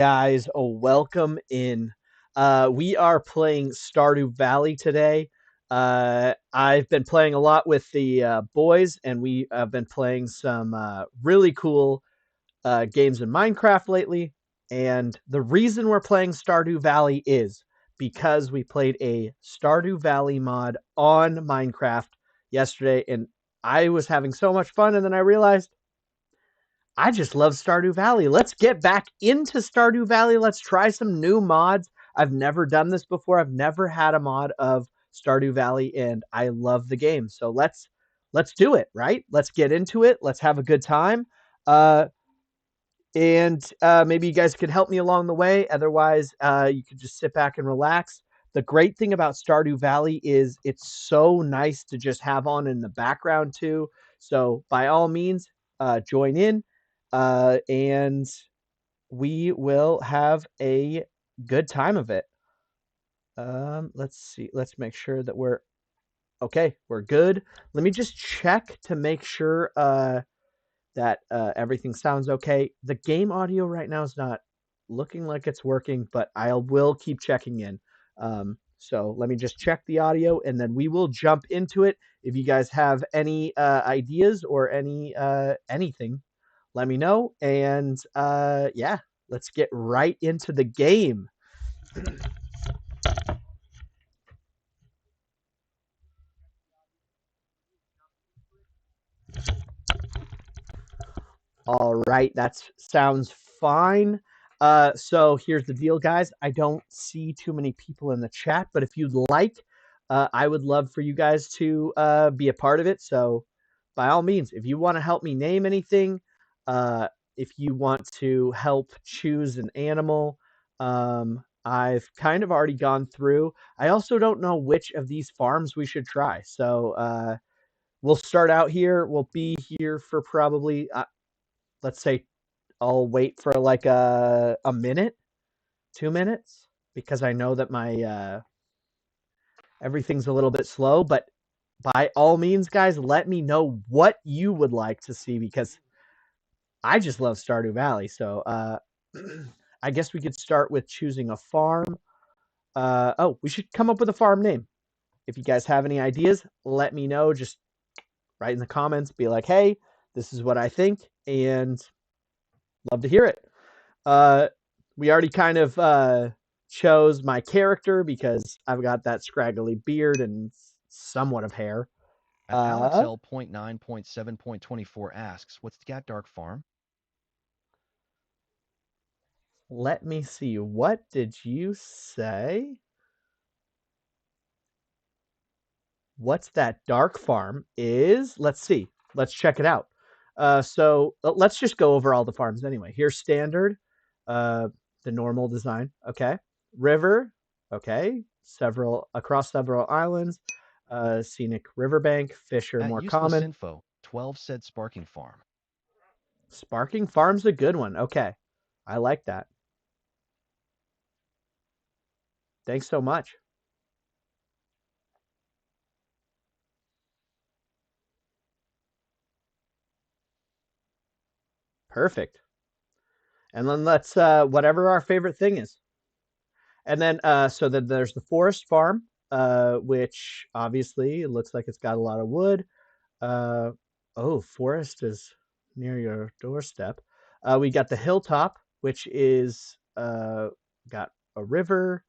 Guys, welcome in. We are playing Stardew Valley today. I've been playing a lot with the boys, and we have been playing some really cool games in Minecraft lately. And the reason we're playing Stardew Valley is because we played a Stardew Valley mod on Minecraft yesterday, and I was having so much fun. And then I realized I just love Stardew Valley. Let's get back into Stardew Valley. Let's try some new mods. I've never done this before. I've never had a mod of Stardew Valley, and I love the game. So let's do it, right? Let's get into it. Let's have a good time. Uh, and maybe you guys could help me along the way. Otherwise, you could just sit back and relax. The great thing about Stardew Valley is it's so nice to just have on in the background too. So by all means, join in, and we will have a good time of it. Let's see. Let's make sure that we're okay. We're good. Let me just check to make sure that everything sounds okay. The game audio right now is not looking like it's working, but I will keep checking in. So let me just check the audio, and then we will jump into it. If you guys have any ideas or anything, let me know. And yeah, let's get right into the game. All right, that sounds fine. So here's the deal, guys. I don't see too many people in the chat, but if you'd like, I would love for you guys to be a part of it. So by all means, if you want to help me name anything, uh, if you want to help choose an animal, I've kind of already gone through. I also don't know which of these farms we should try. So we'll start out here. We'll be here for probably let's say I'll wait for like a minute, 2 minutes, because I know that my everything's a little bit slow. But by all means, guys, let me know what you would like to see because I just love Stardew Valley. So I guess we could start with choosing a farm. Oh, we should come up with a farm name. If you guys have any ideas, let me know. Just write in the comments. Be like, hey, this is what I think, and love to hear it. Uh, we already kind of chose my character because I've got that scraggly beard and somewhat of hair. At Uh, AlexL.9.7.24 asks, what's the Gat Dark Farm? Let me see. What did you say? What's that dark farm is? Let's see. Let's check it out. So let's just go over all the farms anyway. Here's standard, uh, the normal design. Okay. River. Okay. Several across several islands. Scenic riverbank. Fish are At more Useless common. Info, 12 said Sparking Farm. Sparking Farm's a good one. Okay. I like that. Thanks so much. Perfect. And then let's whatever our favorite thing is. And then so then there's the forest farm, which obviously it looks like it's got a lot of wood. Uh, oh, forest is near your doorstep. We got the hilltop, which is got a river.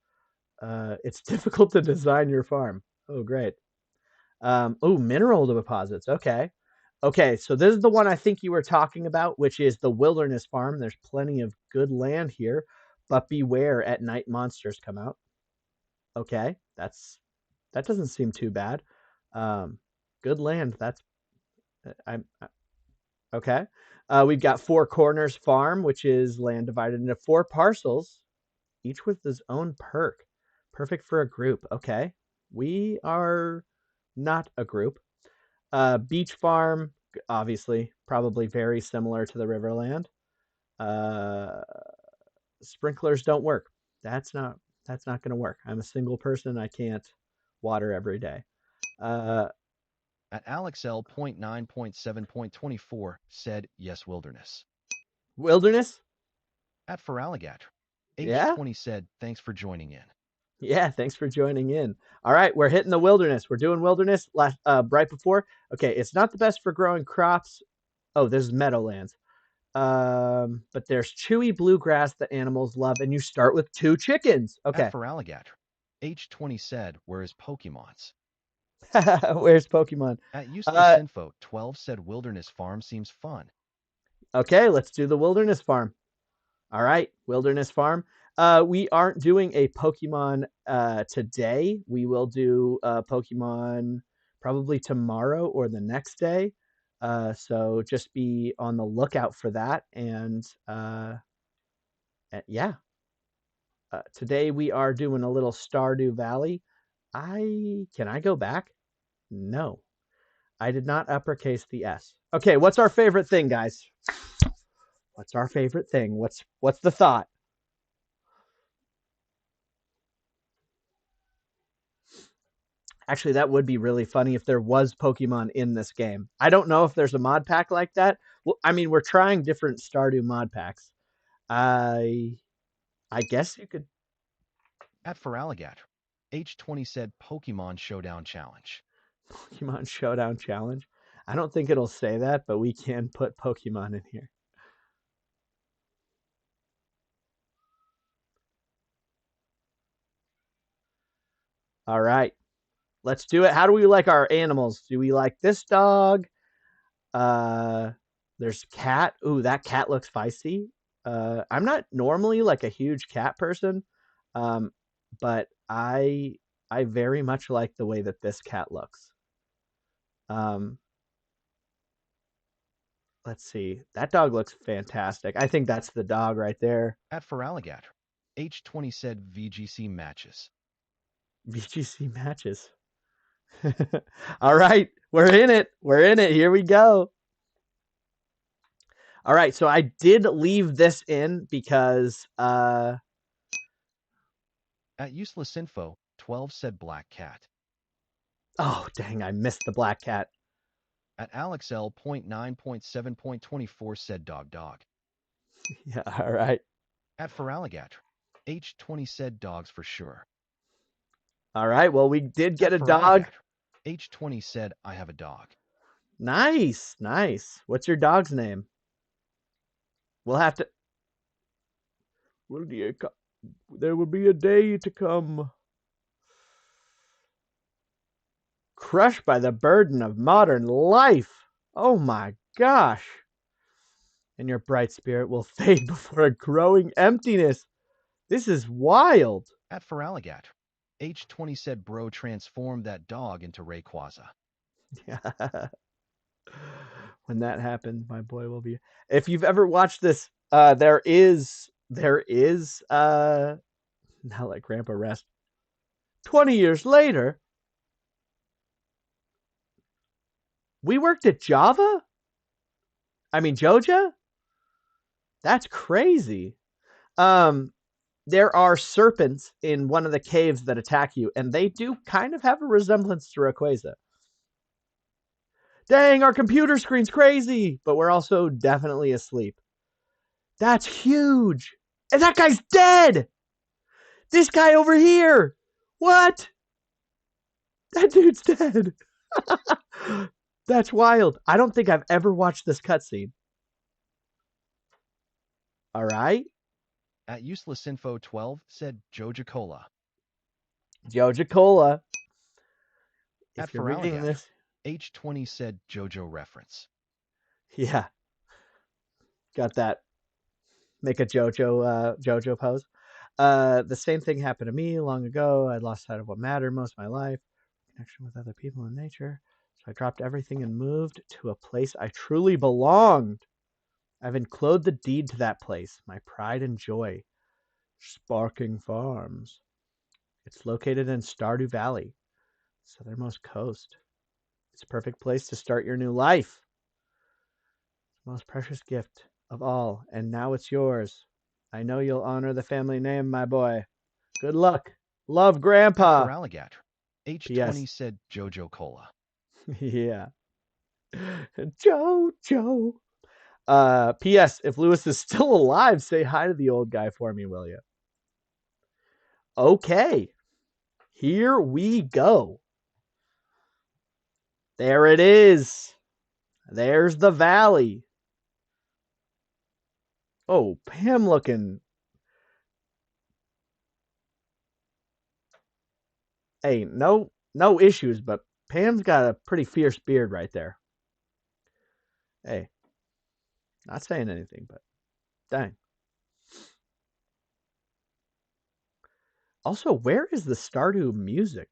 It's difficult to design your farm. Oh, great. Oh, mineral deposits. Okay. Okay, so this is the one I think you were talking about, which is the wilderness farm. There's plenty of good land here, but beware at night monsters come out. Okay, that doesn't seem too bad. Um, good land. That's I'm okay. We've got Four Corners Farm, which is land divided into four parcels, each with its own perk. Perfect for a group. Okay, we are not a group. Beach Farm, obviously, probably very similar to the Riverland. Uh, Sprinklers don't work. That's not that's not going to work. I'm a single person. I can't water every day. Uh, At AlexL.9.7.24 said Yes Wilderness. Wilderness. At Feraligatr, Yeah? H20 said, thanks for joining in. Yeah, thanks for joining in. All right, we're hitting the wilderness. We're doing wilderness right before. Okay, it's not the best for growing crops. Oh, this is Meadowlands. But there's chewy bluegrass that animals love, and you start with 2 chickens. At Okay. for alligator. H20 said, where is Pokemons? Where's Pokemon? At useless Uh, info, 12 said wilderness farm seems fun. okay, let's do the wilderness farm. All right, wilderness farm. We aren't doing a Pokemon today. We will do Pokemon probably tomorrow or the next day. So just be on the lookout for that. And yeah, today we are doing a little Stardew Valley. I go back? No, I did not uppercase the S. Okay, what's our favorite thing, guys? What's our favorite thing? What's the thought? Actually, that would be really funny if there was Pokemon in this game. I don't know if there's a mod pack like that. Well, I mean, we're trying different Stardew mod packs. I I guess you could At for alligator. H20 said Pokemon Showdown Challenge. Pokemon Showdown Challenge. I don't think it'll say that, but we can put Pokemon in here. All right, let's do it. How do we like our animals? Do we like this dog? Uh, there's cat. Ooh, that cat looks feisty. I'm not normally like a huge cat person, um, but I very much like the way that this cat looks. Um, let's see. That dog looks fantastic. I think that's the dog right there. At for alligator. H20 said VGC matches. VGC matches. All right, we're in it. We're in it. Here we go. All right, so I did leave this in because At useless info, 12 said black cat. oh dang, I missed the black cat. At AlexL.9.7.24 said dog. Yeah, all right. At for alligator. H20 said dogs for sure. All right. Well, we did get At a for dog. alligator. H20 said I have a dog. Nice, nice. What's your dog's name? We'll have to. There will be a day to come. Crushed by the burden of modern life. Oh my gosh. And your bright spirit will fade before a growing emptiness. This is wild. At for alligator. H20 said bro transformed that dog into Rayquaza. When that happens, my boy will be. If you've ever watched this, there is now let Grandpa rest. 20 years later, we worked at Java. I mean Joja. That's crazy. Um, there are serpents in one of the caves that attack you, and they do kind of have a resemblance to Rayquaza. Dang, our computer screen's crazy, but we're also definitely asleep. That's huge. And that guy's dead. This guy over here. What? That dude's dead. That's wild. I don't think I've ever watched this cutscene. All right. At useless info 12 said Joja Cola. Joja Cola. At If you're for reading alligator. this, H20 said JoJo reference. yeah, got that. Make a JoJo pose. The same thing happened to me long ago. I lost sight of what mattered most of my life, connection with other people and nature. So I dropped everything and moved to a place I truly belonged. I've enclosed the deed to that place, my pride and joy. Sparking Farms. It's located in Stardew Valley, southernmost coast. It's a perfect place to start your new life. It's the most precious gift of all, and now it's yours. I know you'll honor the family name, my boy. Good luck. Love, At for Grandpa. alligator. H20 P.S. said JoJo Cola. Yeah. Joe. P.S. If Lewis is still alive, say hi to the old guy for me, will you? Okay, here we go. There it is. There's the valley. Oh, Pam looking. Hey, no issues, but Pam's got a pretty fierce beard right there. Hey, not saying anything, but dang. Also, where is the Stardew music?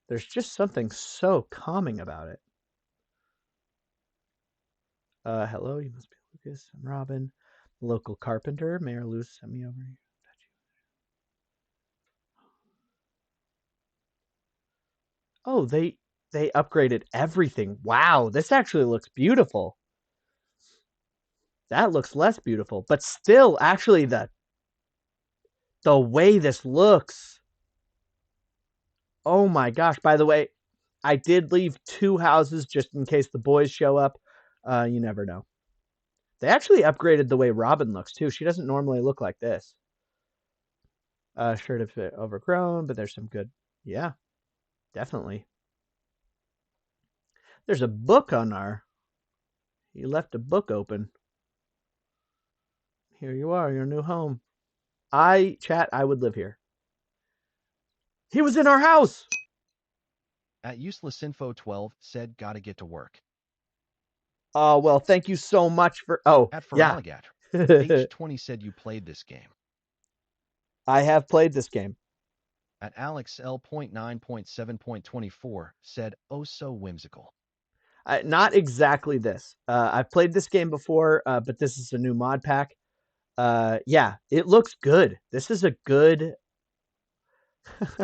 There's just something so calming about it. Hello, you must be Lucas. I'm Robin, local carpenter. Mayor Luz sent me over here. Oh, they upgraded everything. Wow, this actually looks beautiful. That looks less beautiful, but still, actually, the way this looks. Oh my gosh! By the way, I did leave 2 houses just in case the boys show up. You never know. They actually upgraded the way Robin looks too. She doesn't normally look like this. Shirt a bit overgrown, but there's some good. Yeah, definitely. There's a book on our. You left a book open. Here you are, your new home. I would live here. He was in our house. At UselessInfo12 said gotta get to work. Oh, well, thank you so much for. Oh, At yeah. Feraligatr, H20 said you played this game. I have played this game. At AlexL.9.7.24 said oh so whimsical. Not exactly this. I've played this game before, but this is a new mod pack. Yeah, it looks good. This is a good.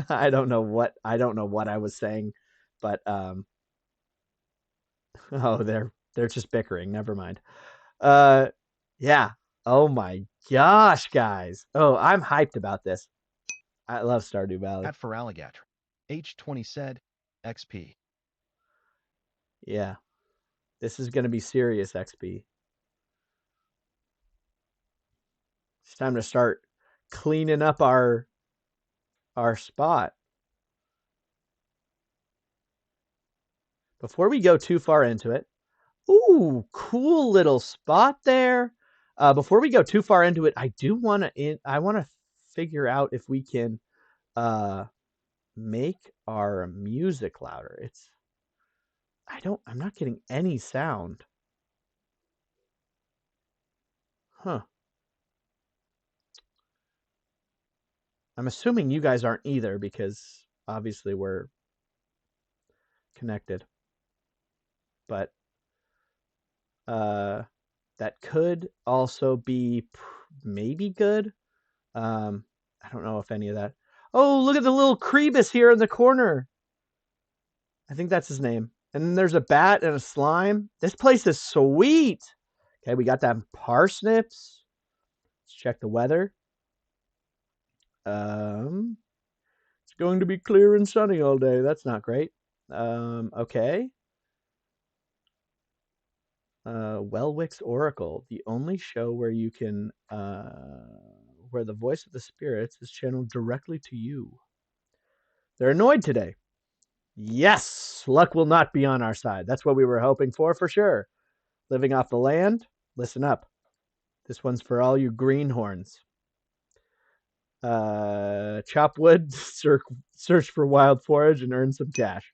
I don't know what I was saying, but oh, they're just bickering. Never mind. Uh, yeah. Oh my gosh, guys. Oh, I'm hyped about this. I love Stardew Valley. At Feraligatr, H20 said XP. Yeah, this is gonna be serious XP. It's time to start cleaning up our spot. Before we go too far into it, ooh, cool little spot there. Before we go too far into it, I want to figure out if we can uh, make our music louder. I'm not getting any sound. Huh. I'm assuming you guys aren't either because obviously we're connected. But uh, that could also be maybe good. Um, I don't know if any of that. Oh, look at the little Crebus here in the corner. I think that's his name. And then there's a bat and a slime. This place is sweet. Okay, we got that parsnips. Let's check the weather. Um, it's going to be clear and sunny all day. That's not great. Okay. Welwick's Oracle, the only show where you can, where the voice of the spirits is channeled directly to you. They're annoyed today. Yes, luck will not be on our side. That's what we were hoping for sure. Living off the land, listen up. This one's for all you greenhorns. Chop wood, search for wild forage, and earn some cash.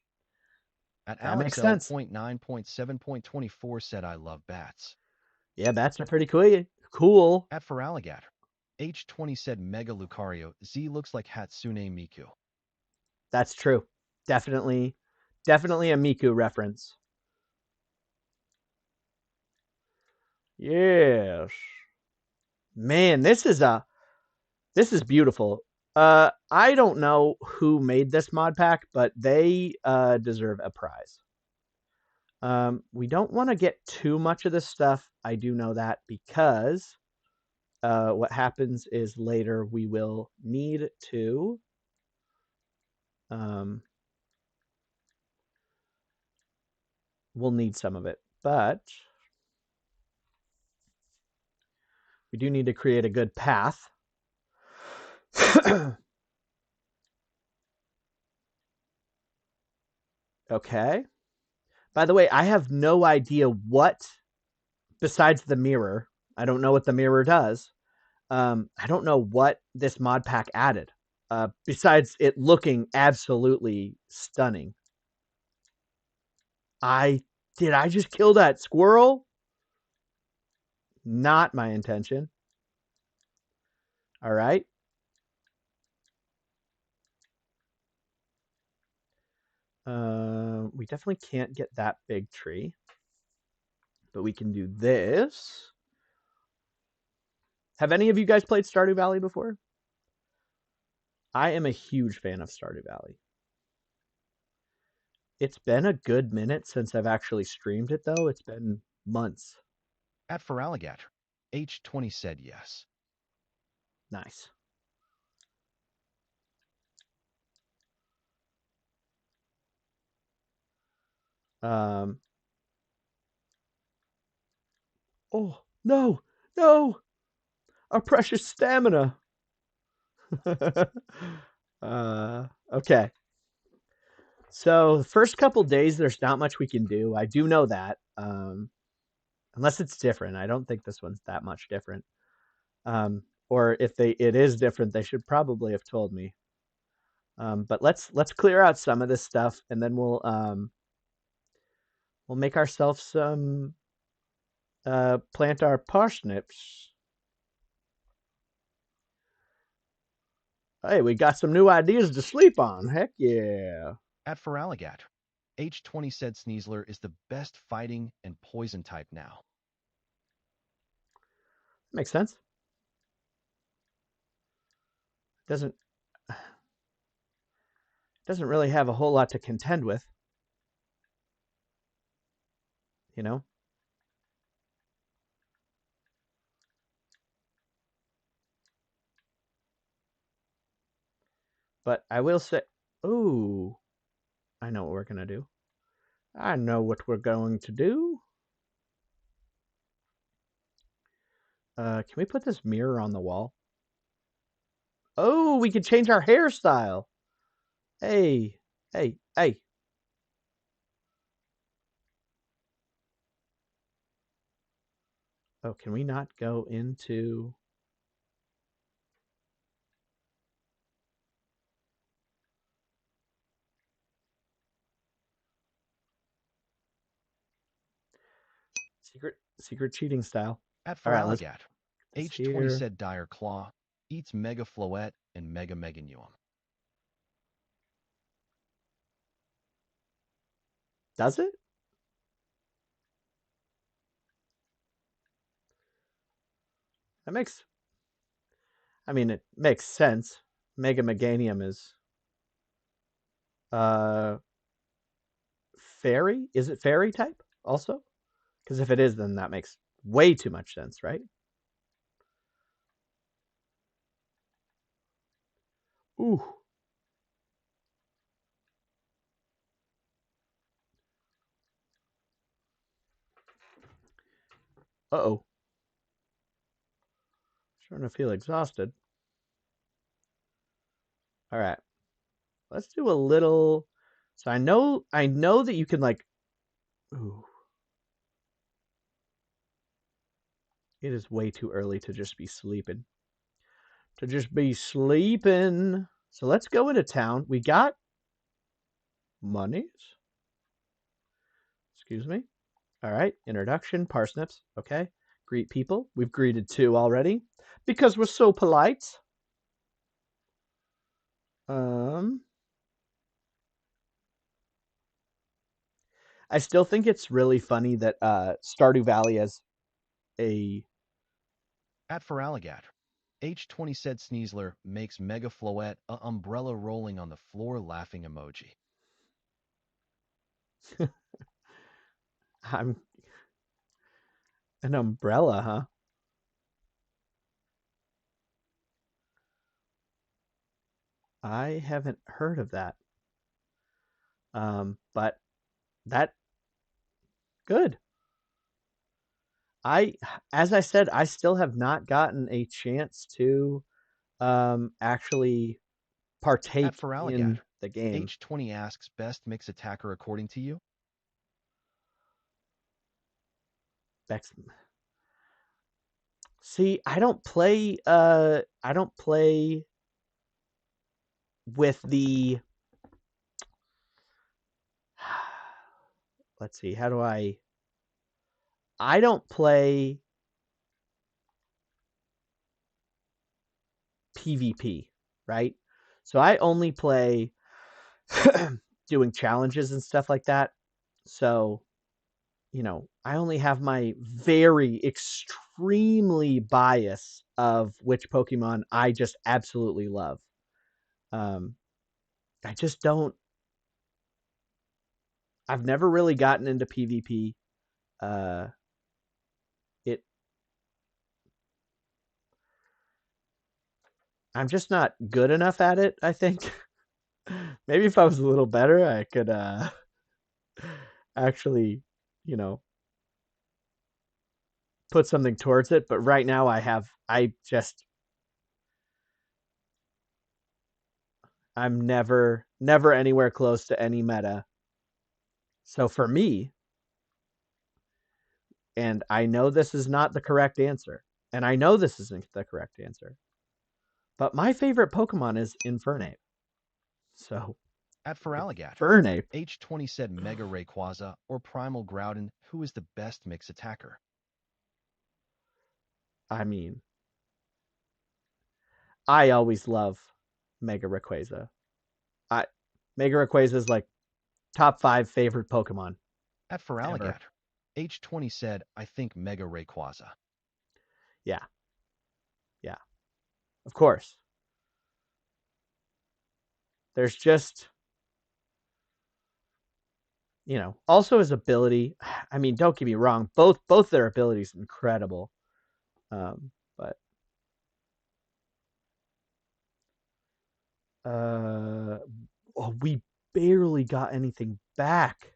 At That makes sense. AlexL.9.7.24 said I love bats. Yeah, bats are pretty cool. Cool. At Feraligatr, H20 said Mega Lucario Z looks like Hatsune Miku. That's true. Definitely, definitely a Miku reference. Yes. Man, this is beautiful. I don't know who made this mod pack, but they deserve a prize. We don't want to get too much of this stuff. I do know that because what happens is later we will need to um, we'll need some of it, but we do need to create a good path. Okay. By the way, I have no idea what, besides the mirror, I don't know what the mirror does. I don't know what this mod pack added, besides it looking absolutely stunning. I did I just kill that squirrel? Not my intention. All right. We definitely can't get that big tree, but we can do this. Have any of you guys played Stardew Valley before? I am a huge fan of Stardew Valley. It's been a good minute since I've actually streamed it, though. It's been months. At Feraligatr, H20 said yes. Nice. Um. Oh no, no! Our precious stamina. Okay. So the first couple days, there's not much we can do. I do know that. Unless it's different. I don't think this one's that much different. Or if it is different, they should probably have told me. But let's clear out some of this stuff, and then we'll make ourselves some plant our parsnips. Hey, we got some new ideas to sleep on. Heck yeah. At Feraligatr, H20 said Sneasler is the best fighting and poison type now. Makes sense. Doesn't doesn't really have a whole lot to contend with, you know. But I will say, ooh, I know what we're gonna do. I know what we're going to do. Can we put this mirror on the wall? Oh, we can change our hairstyle. Hey, hey. Oh, can we not go into... secret cheating style? At All right, let's Feraligatr, put this H20 here. said Dire Claw eats Mega Floette and Mega Meganuum. Does it? That makes... I mean, it makes sense. Mega Meganium is uh fairy. Is it fairy type also? Because if it is, then that makes way too much sense, right? Ooh. Uh-oh. Starting to feel exhausted. All right. Let's do a little... So I know that you can like... Ooh. It is way too early to just be sleeping. So let's go into town. We got monies. Excuse me. All right. Introduction, parsnips. Okay. Greet people. We've greeted two already because we're so polite. Um, I still think it's really funny that Stardew Valley has a... At Feraligatr, H20 said Sneasler makes Mega Floette a umbrella rolling on the floor laughing emoji. I'm an umbrella, huh? I haven't heard of that. But that good. I, as I said, I still have not gotten a chance to actually At partake in Feraligatr, the game. H20 asks best mix attacker according to you? Bex- See, I don't play with the let's see, how do I don't play PvP, right? So I only play doing challenges and stuff like that. So, I only have my very extremely bias of which Pokemon I just absolutely love. Um, I just don't. I've never really gotten into PvP. Uh, it. I'm just not good enough at it. I think maybe if I was a little better, I could actually, you know, put something towards it. But right now, I'm never anywhere close to any meta. So for me, and I know this is not the correct answer, and I know this isn't the correct answer, but my favorite Pokemon is Infernape. So At Feraligatr, Infernape, H20 said Mega Rayquaza or Primal Groudon, who is the best mix attacker? I mean, I always love Mega Rayquaza. I Mega Rayquaza is like top 5 favorite Pokemon At ever. Feraligatr, H20 said, I think Mega Rayquaza. Yeah, yeah, of course. There's just, also his ability. I mean, don't get me wrong, both their abilities incredible. But uh oh, we barely got anything back.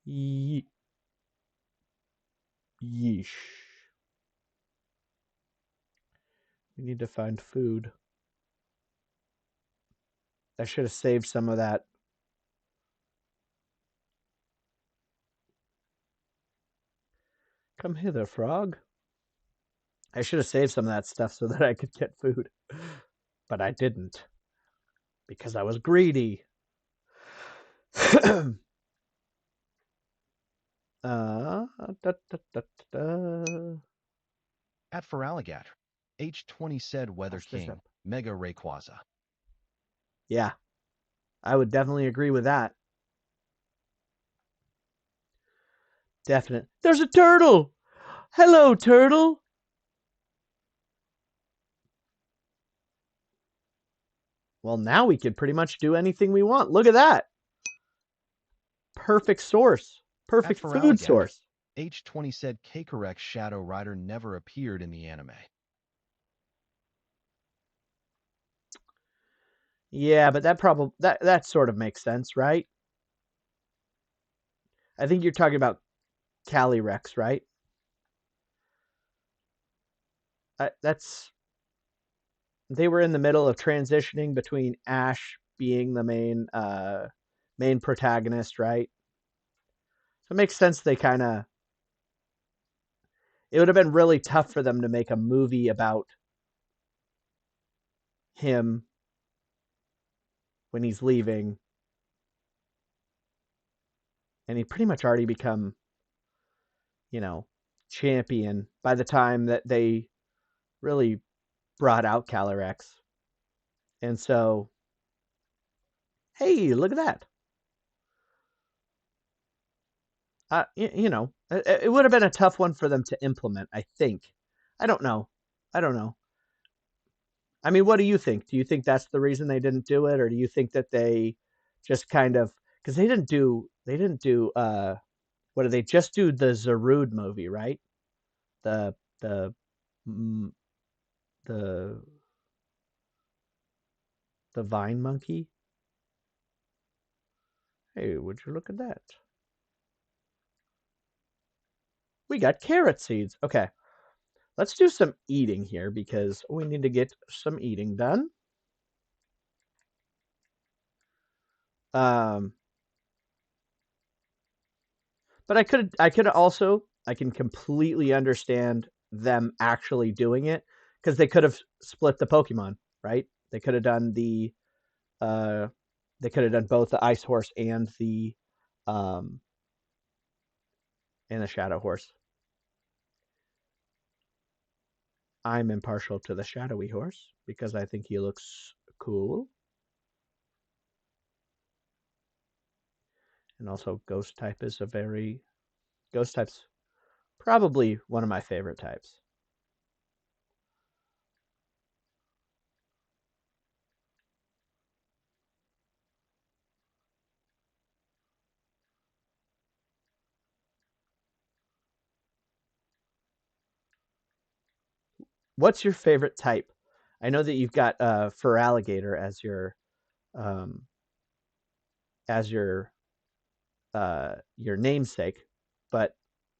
Ye- yeesh. We need to find food. I should have saved some of that. Come hither, frog. I should have saved some of that stuff so that I could get food. But I didn't because I was greedy. uh, da, da, da, da. At Feraligatr, H20 said Weather Pass this King, up. Mega Rayquaza. Yeah, I would definitely agree with that. Definite. There's a turtle. Hello, turtle. Well, now we could pretty much do anything we want. Look at that. Perfect source. At Perfect food Feraligatr, source. H20 said Kakarot's Shadow Rider never appeared in the anime. Yeah, but that sort of makes sense, right? I think you're talking about Calyrex, right? That's They were in the middle of transitioning between Ash being the main protagonist, right? So it makes sense they kind of it would have been really tough for them to make a movie about him when he's leaving and he pretty much already become, you know, champion by the time that they really brought out Calyrex. And so, hey, look at that. It would have been a tough one for them to implement, I think. I don't know. I don't know. I mean, what do you think? Do you think that's the reason they didn't do it, or do you think that they just kind of because they didn't do what did they just do the Zarude movie, right? The the mm, the the Vine Monkey. Hey, would you look at that? We got carrot seeds. Okay. Let's do some eating here because we need to get some eating done. Um, but I can completely understand them actually doing it because they could have split the Pokemon, right? They could have done uh, they could have done both the Ice Horse um, and the Shadow Horse. I'm impartial to the Shadowy Horse because I think he looks cool. And also Ghost type's probably one of my favorite types. What's your favorite type? I know that you've got Feraligatr um, as your namesake, but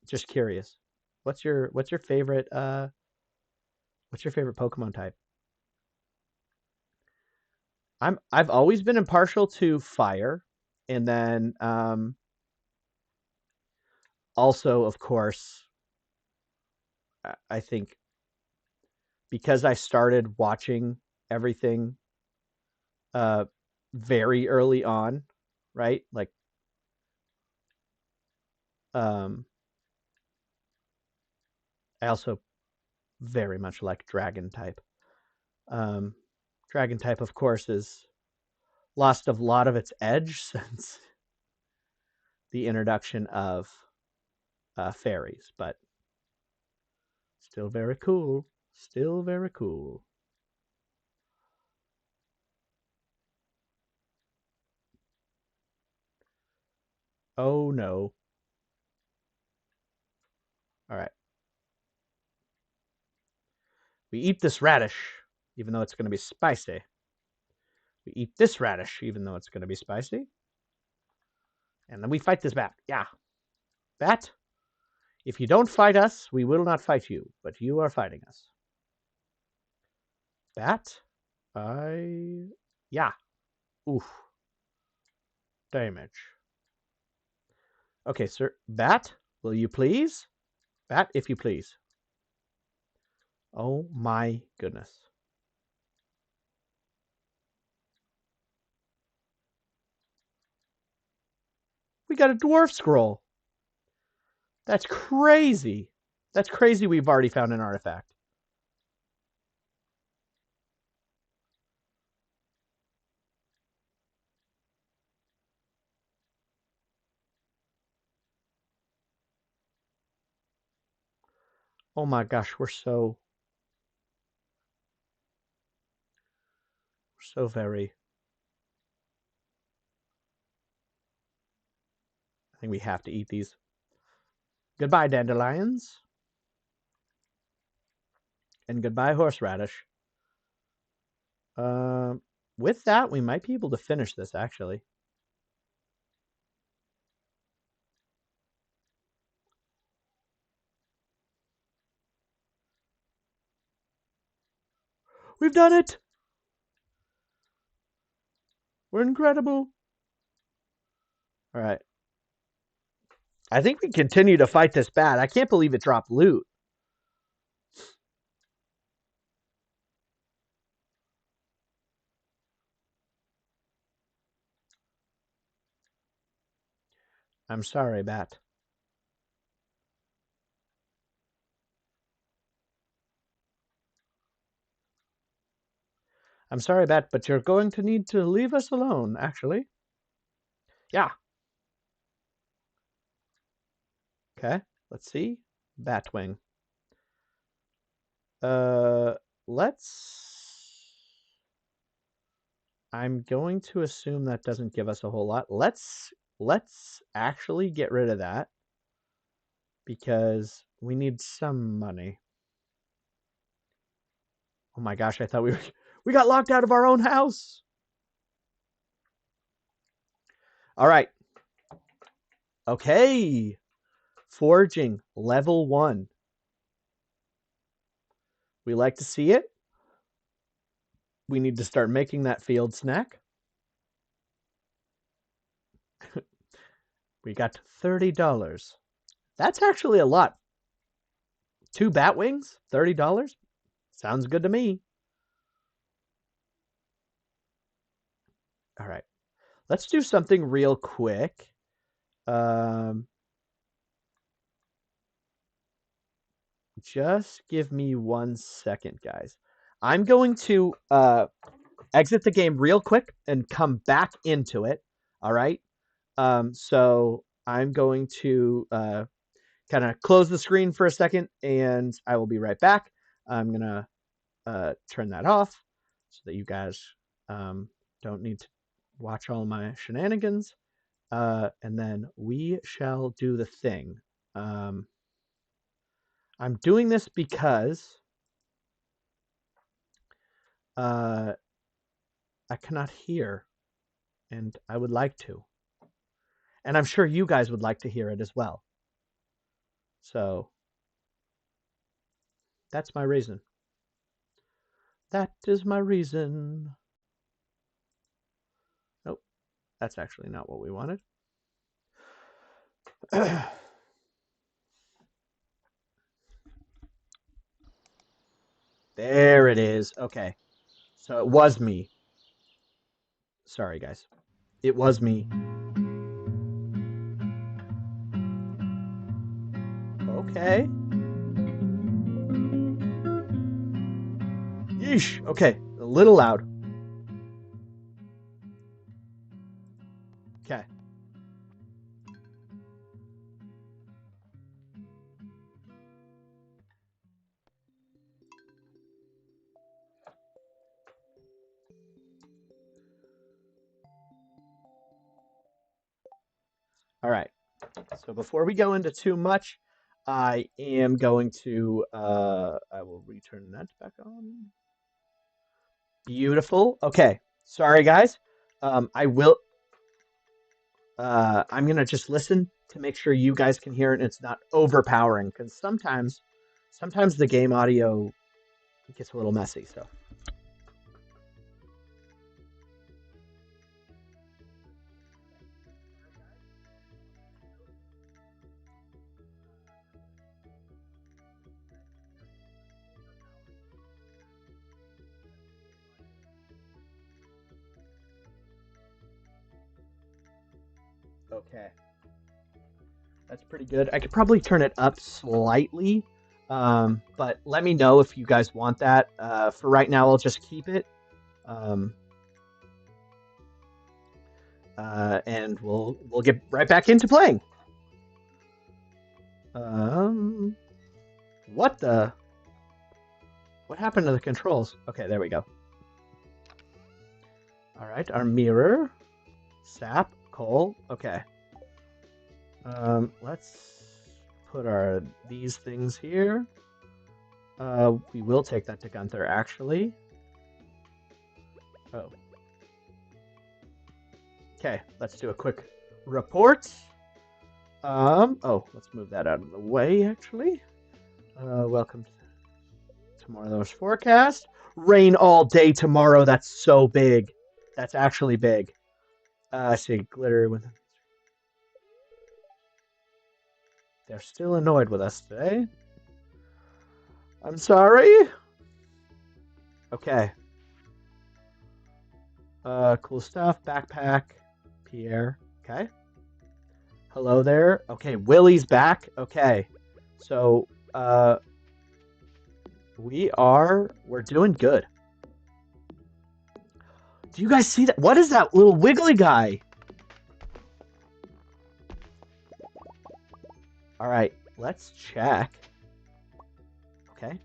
just curious, what's your favorite what's your favorite Pokemon type? I've always been impartial to fire, and then also of course I think because I started watching everything uh very early on, right? Like um I also very much like dragon type. Um Dragon type of course is lost a lot of its edge since the introduction of fairies, but still very cool. Still very cool. Oh no. All right. We eat this radish, even though it's going to be spicy. We eat this radish, even though it's going to be spicy. And then we fight this bat. Yeah. Bat, if you don't fight us, we will not fight you, but you are fighting us. Bat, I. Yeah. Oof. Damage. Okay, sir. Bat, will you please? Bat, if you please. Oh my goodness. We got a dwarf scroll. That's crazy. That's crazy we've already found an artifact. Oh my gosh, we're so very. I think we have to eat these. Goodbye, dandelions. And goodbye, horseradish. Um, with that, we might be able to finish this, actually. We've done it! We're incredible. All right. I think we continue to fight this bat. I can't believe it dropped loot. I'm sorry, bat. I'm sorry, bat, but you're going to need to leave us alone, actually. Yeah. Okay. Let's see. Batwing. Uh, let's. I'm going to assume that doesn't give us a whole lot. Let's actually get rid of that because we need some money. Oh my gosh, I thought we got locked out of our own house. All right. Okay. Forging level 1. We like to see it. We need to start making that field snack. We got $30. That's actually a lot. 2 bat wings, $30? Sounds good to me. All right. Let's do something real quick. Um, just give me 1 second, guys. I'm going to exit the game real quick and come back into it. All right. So I'm going to kind of close the screen for a second, and I will be right back. I'm gonna turn that off so that you guys don't need to watch all my shenanigans. And then we shall do the thing. Um, I'm doing this because uh, I cannot hear, and I would like to. And I'm sure you guys would like to hear it as well. So that's my reason. That is my reason. Nope, that's actually not what we wanted. There it is. Okay. So it was me. Sorry, guys. It was me. Okay. Yeesh. Okay. A little loud. Okay. All right. So before we go into too much, I am going to I will return that back on. Beautiful. Okay. Sorry guys. I will I'm gonna just listen to make sure you guys can hear it and it's not overpowering because sometimes the game audio gets a little messy. So okay. That's pretty good. I could probably turn it up slightly, but let me know if you guys want that. For right now, I'll just keep it, um, and we'll get right back into playing. Um, what the? What happened to the controls? Okay, there we go. All right, our mirror, sap, coal. Okay. Let's put our these things here. We will take that to Gunther actually. Oh. Okay, let's do a quick report. Let's move that out of the way actually. Welcome to tomorrow's forecast. Rain all day tomorrow. That's so big. That's actually big. I see glitter with. They're still annoyed with us today. I'm sorry. Okay. Cool stuff. Backpack. Pierre. Okay. Hello there. Okay, Willie's back. Okay. So, we're doing good. Do you guys see that? What is that little wiggly guy? All right, let's check. Okay.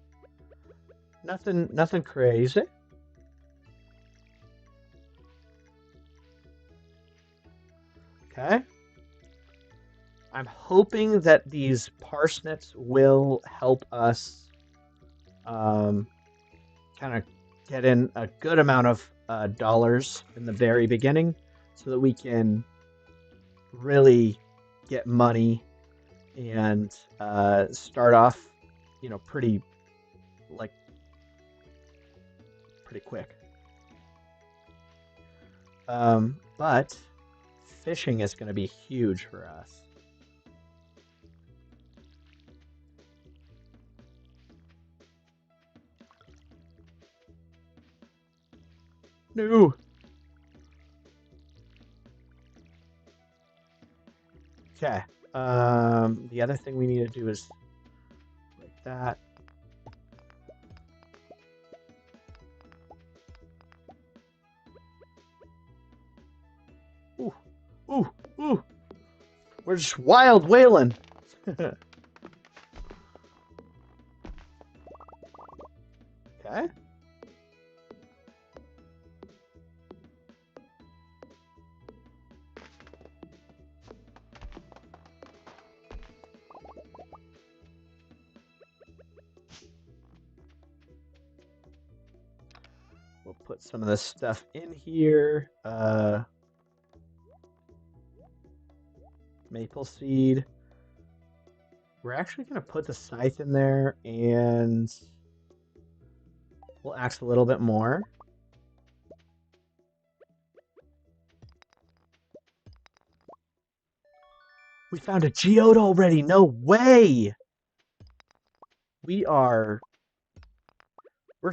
Nothing crazy. Okay. I'm hoping that these parsnips will help us kind of get in a good amount of dollars in the very beginning so that we can really get money and start off, pretty like pretty quick. But fishing is going to be huge for us. No. Okay. The other thing we need to do is like that. Ooh, ooh, ooh. We're just wild whaling. Okay. We'll put some of this stuff in here. Maple seed. We're actually going to put the scythe in there, and we'll axe a little bit more. We found a geode already. No way. We're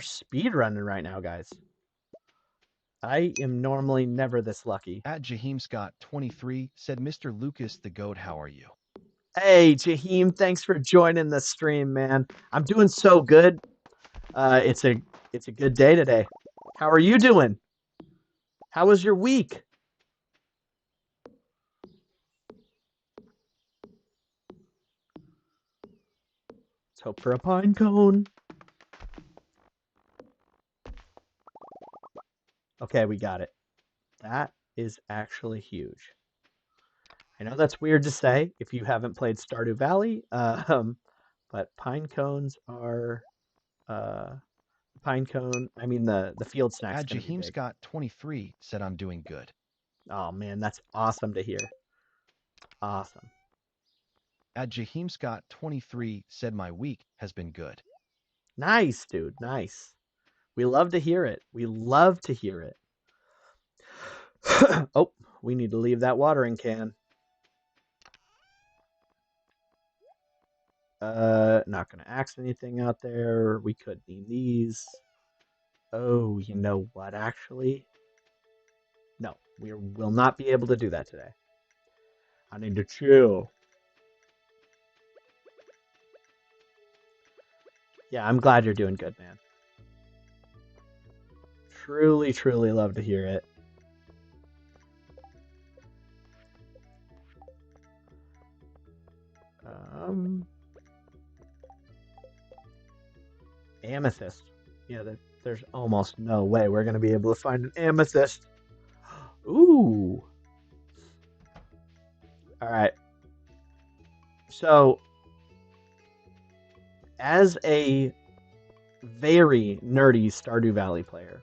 speed running right now, guys. I am normally never this lucky. At Jaheim Scott 23 said, Mr. Lucas the Goat, how are you? Hey, Jaheim, thanks for joining the stream, man. I'm doing so good. It's a good day today. How are you doing? How was your week? Let's hope for a pine cone. Okay, we got it. That is actually huge. I know that's weird to say if you haven't played Stardew Valley, but pine cones are pine cone. I mean the field snack's At gonna be Jaheim big. Scott 23 said, I'm doing good. Oh man, that's awesome to hear. Awesome. At Jaheim Scott 23 said, my week has been good. Nice, dude. Nice. We love to hear it. We love to hear it. Oh, we need to leave that watering can. Not gonna axe anything out there. We could need these. Oh, you know what? Actually, no, we will not be able to do that today. I need to chill. Yeah, I'm glad you're doing good, man. Truly, truly love to hear it. Um, Amethyst. Yeah, there's almost no way we're gonna be able to find an amethyst. Ooh. All right. So, as a very nerdy Stardew Valley player,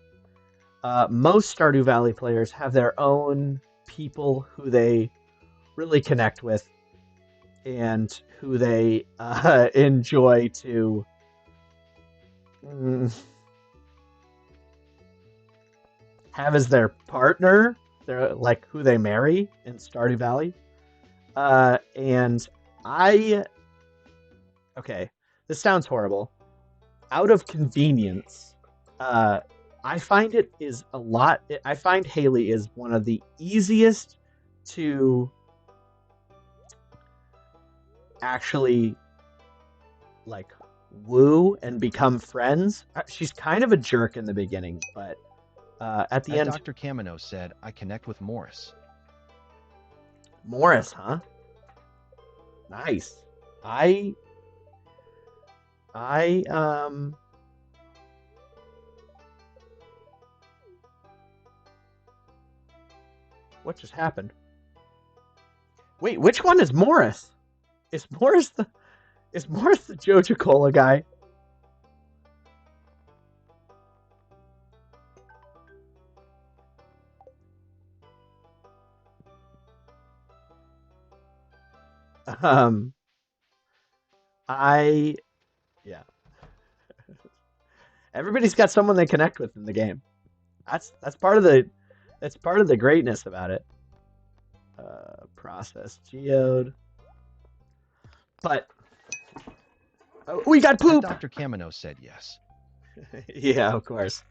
most Stardew Valley players have their own people who they really connect with and who they enjoy to mm, have as their partner. They're like who they marry in Stardew Valley. And I, okay, this sounds horrible. Out of convenience, uh, I find it is a lot. I find Haley is one of the easiest to actually like woo and become friends. She's kind of a jerk in the beginning, but at the At end, Dr. Camino said, I connect with Morris. Morris, huh? Nice. I I what just happened? Wait, which one is Morris? Is Morris the is Morris the Joja Cola guy? Um, I yeah. Everybody's got someone they connect with in the game. That's part of the greatness about it. Process geode, but we got At poop. Dr. Kamino said yes. Yeah, of course.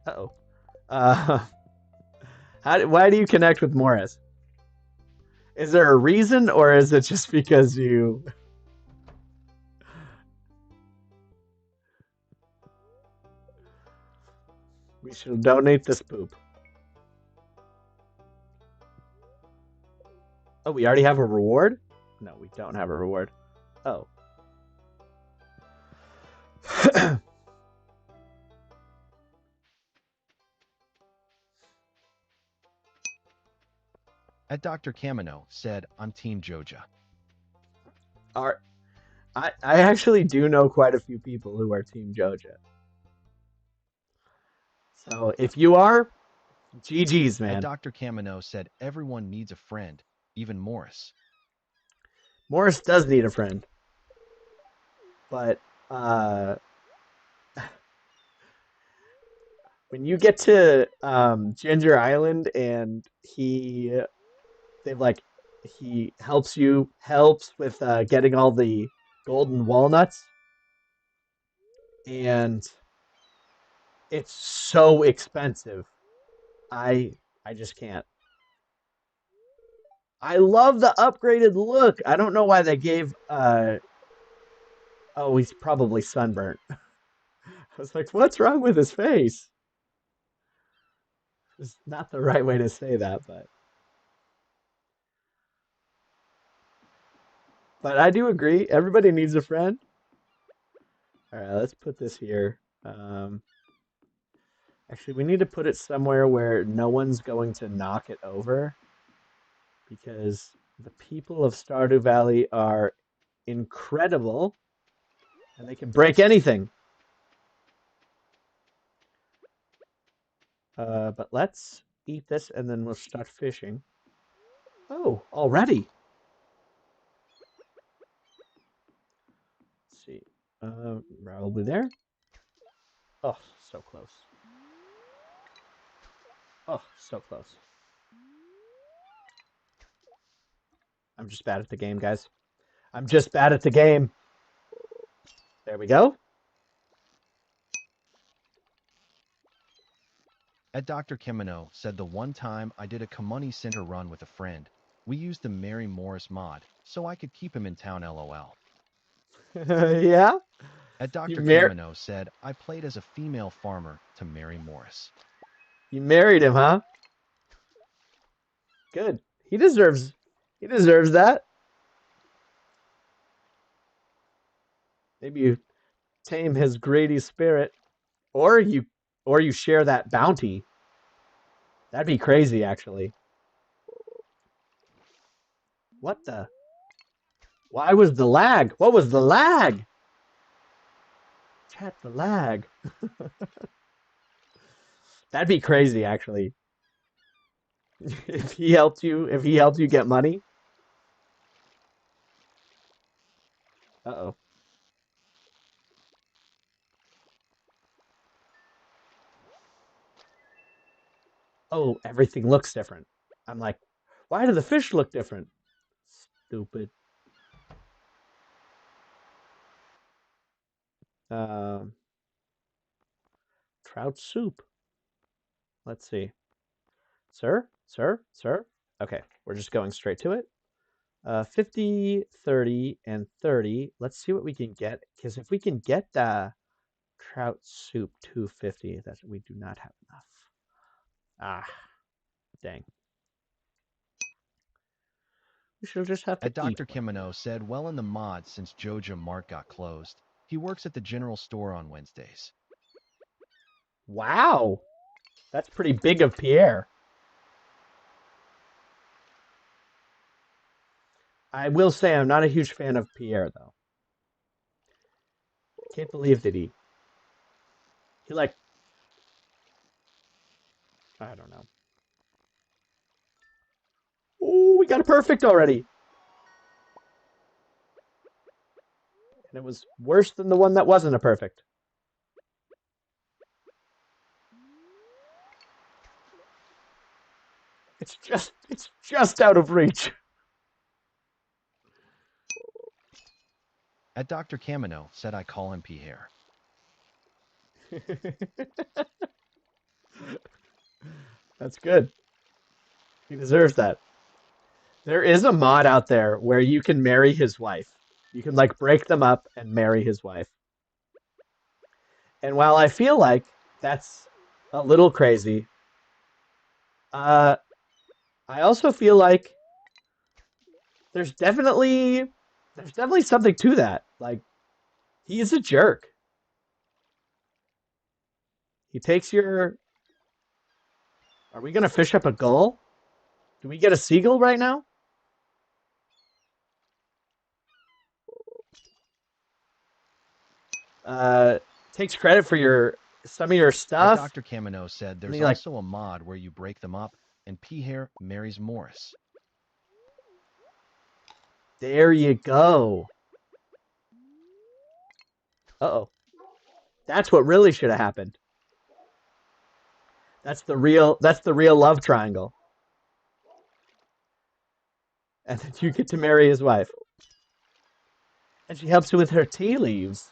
Uh-oh. Uh why do you connect with Morris? Is there a reason, or is it just because you? We should donate this poop. Oh, we already have a reward? No, we don't have a reward. Oh. At Dr. Kamino said, I'm Team Joja. Are I actually do know quite a few people who are Team Joja. So if you are, GG's, At man. Dr. Kamino said, everyone needs a friend, even Morris. Morris does need a friend, but uh, when you get to Ginger Island and they like he helps with getting all the golden walnuts, and it's so expensive. I just can't. I love the upgraded look. I don't know why they gave oh, he's probably sunburnt. I was like, what's wrong with his face? It's not the right way to say that, but I do agree. Everybody needs a friend. All right, let's put this here. Actually, we need to put it somewhere where no one's going to knock it over because the people of Stardew Valley are incredible and they can break anything. But let's eat this and then we'll start fishing. Oh, already. Let's see. Probably there. Oh, so close. Oh, so close. I'm just bad at the game, guys. I'm just bad at the game. There we go. At Dr. Kamino said, the one time I did a Kamani Center run with a friend, we used the Mary Morris mod, so I could keep him in town LOL. Yeah? At You Dr. mar Kamino said, I played as a female farmer to Mary Morris. you married him, huh? Good. He deserves that. Maybe you tame his greedy spirit, or you share that bounty. That'd be crazy, actually. What the? Why was the lag? What was the lag? Chat the lag. That'd be crazy, actually. If he helped you get money. Uh-oh. Oh, everything looks different. I'm like, why do the fish look different? Stupid. Um, trout soup. Let's see. Sir? Sir? Sir? Okay, we're just going straight to it. 50, 30, and 30. Let's see what we can get. Because if we can get the trout soup 250, that's we do not have enough. Ah, dang. We should just have to At eat Dr. one. Kamino said, well, in the mod since Joja Mart got closed, he works at the general store on Wednesdays. Wow, that's pretty big of Pierre. I will say I'm not a huge fan of Pierre though. Can't believe that he like I don't know. Oh, we got a perfect already. And it was worse than the one that wasn't a perfect. It's just out of reach. At Dr. Camino said I call him Pierre. That's good. He deserves that. There is a mod out there where you can marry his wife. You can like break them up and marry his wife. And while I feel like that's a little crazy, uh, I also feel like there's definitely there's definitely something to that. Like he is a jerk. He takes your. Are we gonna fish up a gull? Do we get a seagull right now? Uh, takes credit for your some of your At stuff, Dr. Camino said and there's he like, also a mod where you break them up and Pierre marries Morris. there you go. Uh-oh. That's what really should have happened. That's the real love triangle. And then you get to marry his wife. And she helps you with her tea leaves.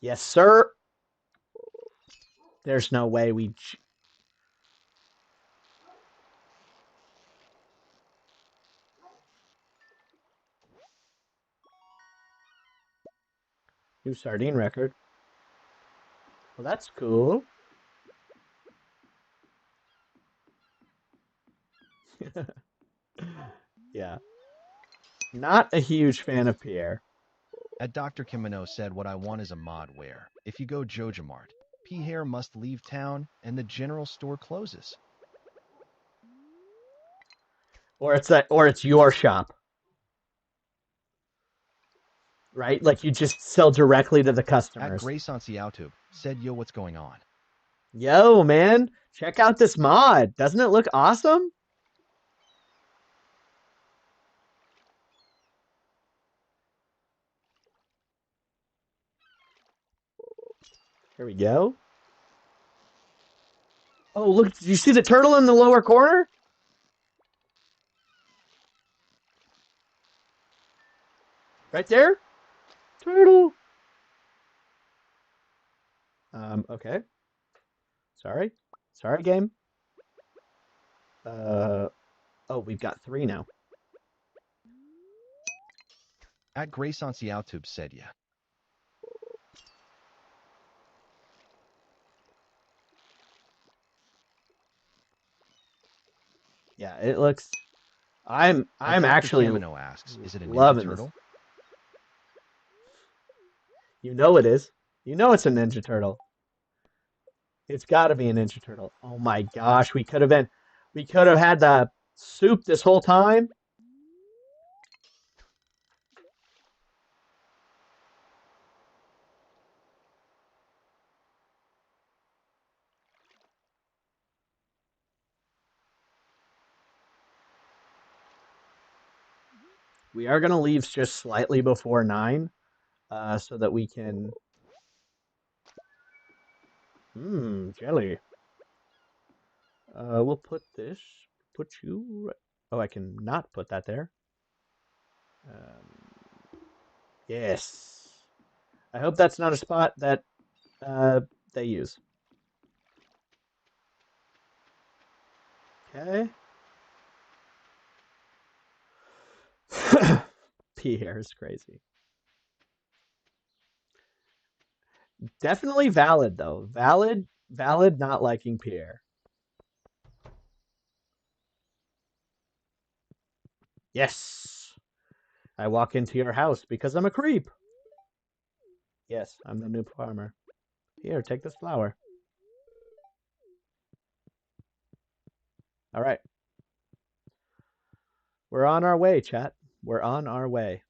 Yes, sir. There's no way we new sardine record. Well, that's cool. Yeah. Not a huge fan of Pierre. At Dr. Camino said what I want is a mod where, if you go Jojamart, Pierre must leave town and the general store closes. Or it's your shop, right? Like you just sell directly to the At customers. Grace on Seautube said yo what's going on. Yo, man, check out this mod. Doesn't it look awesome? Here we go. Oh, look, did you see the turtle in the lower corner? Right there? Turtle. Okay. Sorry. Sorry, game. Uh, oh, we've got three now. At Grace on Seautube said yeah. Yeah, it looks. I'm At I'm Dr. actually Camino asks, is it a Ninja loving this. Turtle? You know it is. You know it's a Ninja Turtle. It's got to be a Ninja Turtle. Oh my gosh, we could have had the soup this whole time. We are gonna leave just slightly before 9, so that we can. Jelly. We'll put this. Put you. Oh, I can not put that there. Yes. I hope that's not a spot that they use. Okay. Pierre is crazy. Definitely valid though. Valid. Not liking Pierre. Yes. I walk into your house because I'm a creep. Yes, I'm the new farmer. Here, take this flower. All right. We're on our way, chat. We're on our way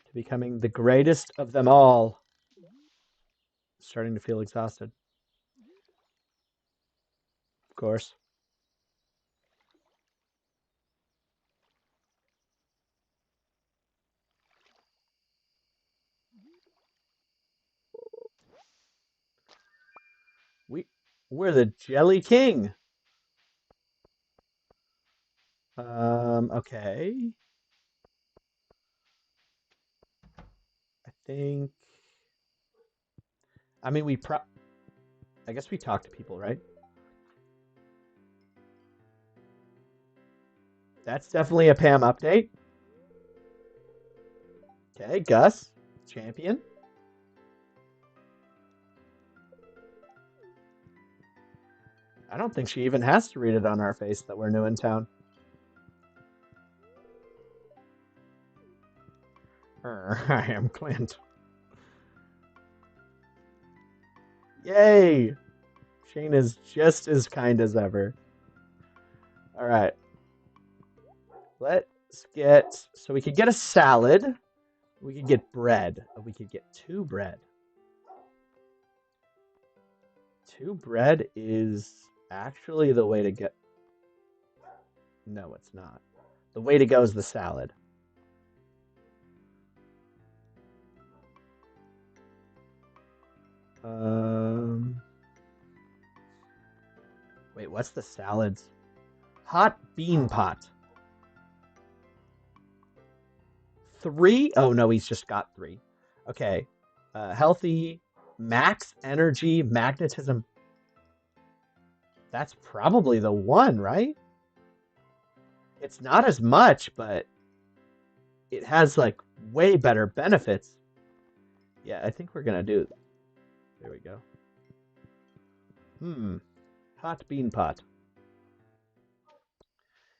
to becoming the greatest of them all. Starting to feel exhausted. Of course. We we're the Jelly King. Okay. I think. I mean, I guess we talk to people, right? That's definitely a Pam update. Okay, Gus, champion. I don't think she even has to read it on our face that we're new in town. I am Clint. Yay! Shane is just as kind as ever. All right, let's get. So we could get a salad. We could get bread. We could get two bread. Two bread is actually the way to get. No, it's not. The way to go is the salad. Um, Wait, what's the salads? Hot bean pot. Three? Oh no, he's just got three. Okay. Healthy, max energy, magnetism. That's probably the one, right? It's not as much, but it has like way better benefits. Yeah, I think we're gonna do that. There we go. Hmm. Hot bean pot.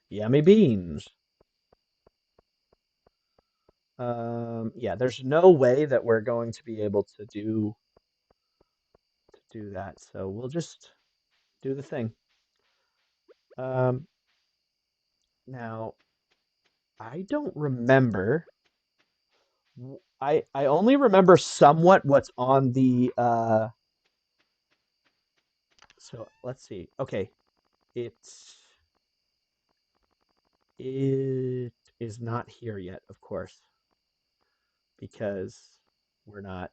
Yummy beans. Yeah, there's no way that we're going to be able to do that. So we'll just do the thing. Um, Now I don't remember. I only remember somewhat what's on the. So let's see. Okay, it's it is not here yet, of course, because we're not.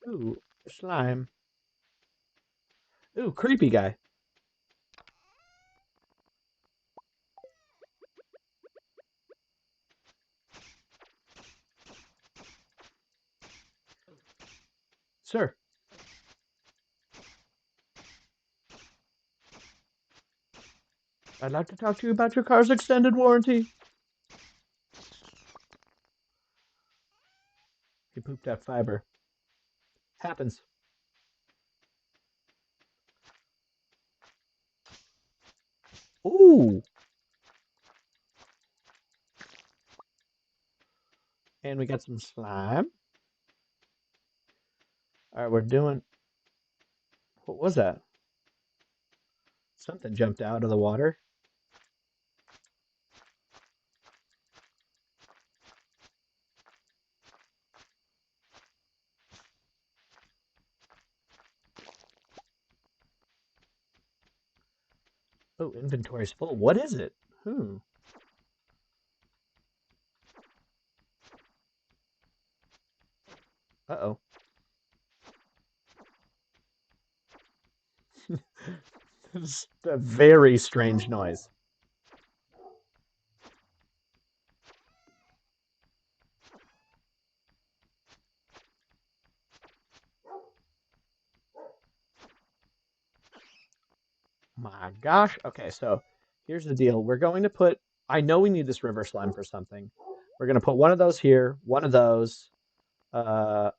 Ooh, slime. Ooh, creepy guy. Sir, I'd like to talk to you about your car's extended warranty. He pooped out fiber. Happens. Ooh, and we got some slime. All right, we're doing. What was that? Something jumped out of the water. Oh, inventory's full. What is it? Hmm. Uh-oh. This is a very strange noise. My gosh. Okay, so here's the deal. We're going to put. I know we need this river slime for something. We're going to put one of those here, one of those. I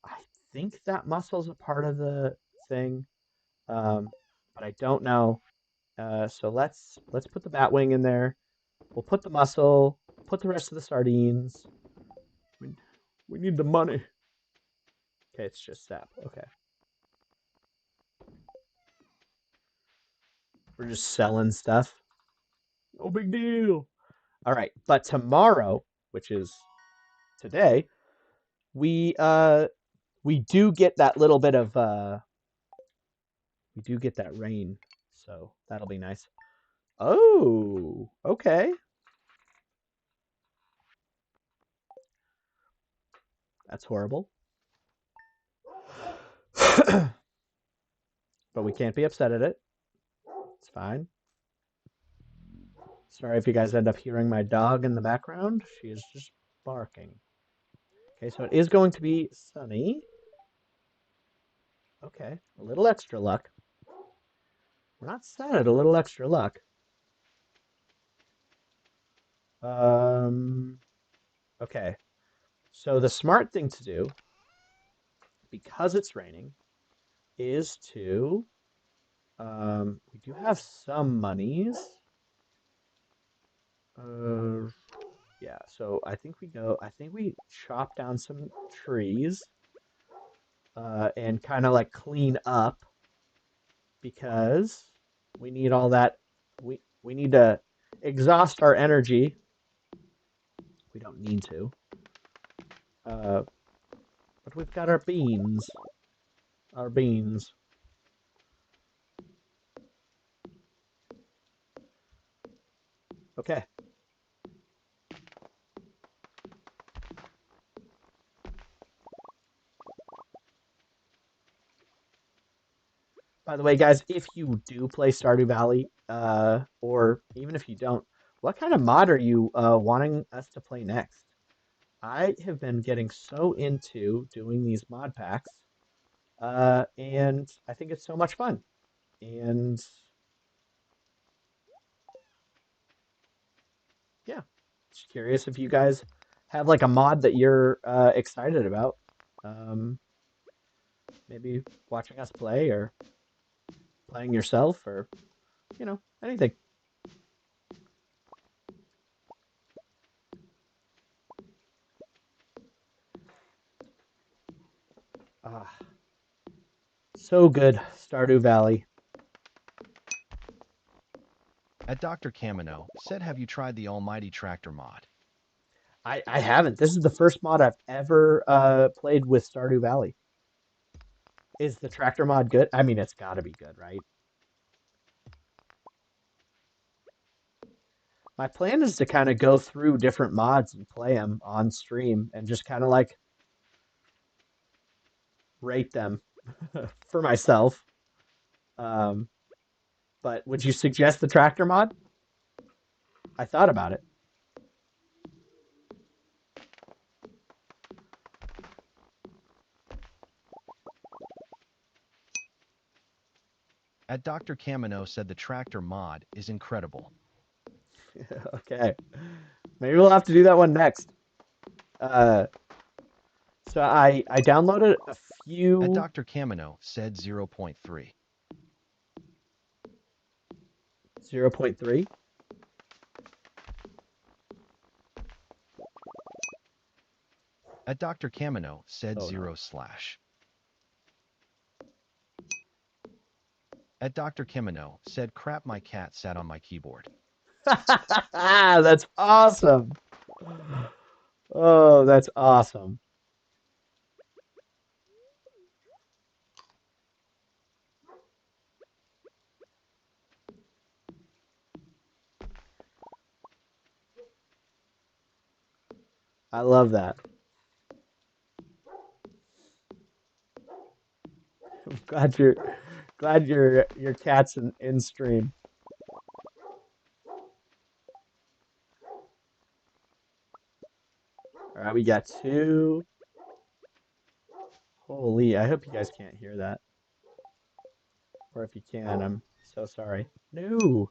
think that muscle's a part of the thing, but I don't know. So let's put the bat wing in there. We'll put the muscle. Put the rest of the sardines. We, we need the money. Okay, it's just sap. Okay, we're just selling stuff. No big deal. All right, but tomorrow, which is today, we uh we do get that little bit of we do get that rain, so that'll be nice. Oh, okay. That's horrible. But we can't be upset at it. It's fine. Sorry if you guys end up hearing my dog in the background. She is just barking. Okay, so it is going to be sunny. Okay, a little extra luck. We're not sad, a little extra luck. Um, okay. So the smart thing to do, because it's raining, is to we do have some monies. Uh, yeah, so I think we chop down some trees and kind of like clean up because we need all that we need to exhaust our energy. We don't need to. Uh, but we've got our beans. Our beans. Okay. By the way, guys, if you do play Stardew Valley, or even if you don't, what kind of mod are you wanting us to play next? I have been getting so into doing these mod packs, and I think it's so much fun. And yeah, just curious if you guys have like a mod that you're excited about. Um, maybe watching us play or playing yourself or anything. Ah, so good, Stardew Valley. At Dr. Camino said, have you tried the almighty tractor mod? I haven't. This is the first mod I've ever played with Stardew Valley. Is the tractor mod good? I mean, it's got to be good, right? My plan is to kind of go through different mods and play them on stream and just kind of like rate them for myself. Um, but would you suggest the tractor mod? I thought about it. At Dr. Camino said the tractor mod is incredible. Okay, maybe we'll have to do that one next. Uh, so I downloaded a At few Dr. Camino said zero point 0.3. 0.3. At Dr. Camino said Oh no. 0 slash. At Dr. Camino said crap my cat sat on my keyboard. That's awesome. Oh, that's awesome. I love that. I'm glad your cat's in stream. All right, we got two. Holy, I hope you guys can't hear that. Or if you can, I'm so sorry. No.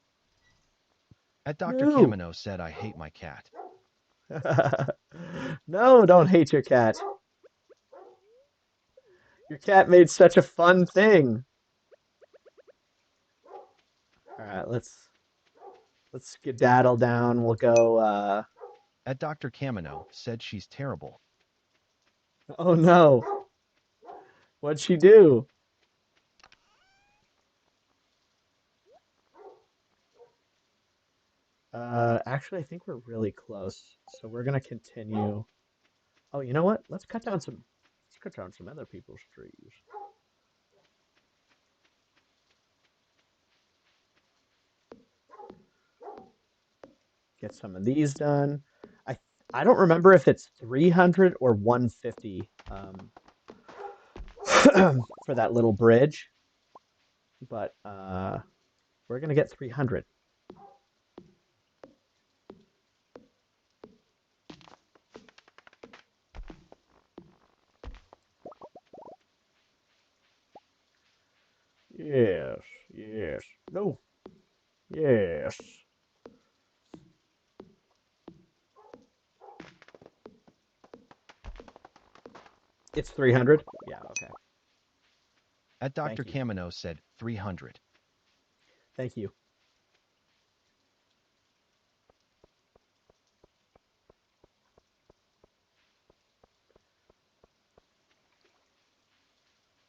At Dr. No. Camino said I hate my cat. No, don't hate your cat. Your cat made such a fun thing. All right, let's skedaddle down. We'll go At Dr. Camino said she's terrible. oh no. What'd she do? Actually, I think we're really close. So we're gonna continue. Oh, you know what? Let's cut down some other people's trees. Get some of these done. I I don't remember if it's 300 or 150 for that little bridge, but we're gonna get 300. Yes, yes. No, yes. It's 300. Yeah, okay. At Dr. Thank you. Camino said 300. Thank you.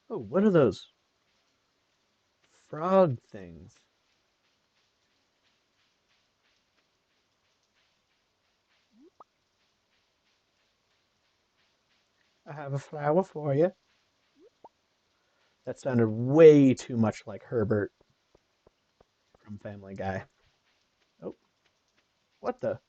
Oh, what are those frog things? I have a flower for you. That sounded way too much like Herbert from Family Guy. Oh, what the?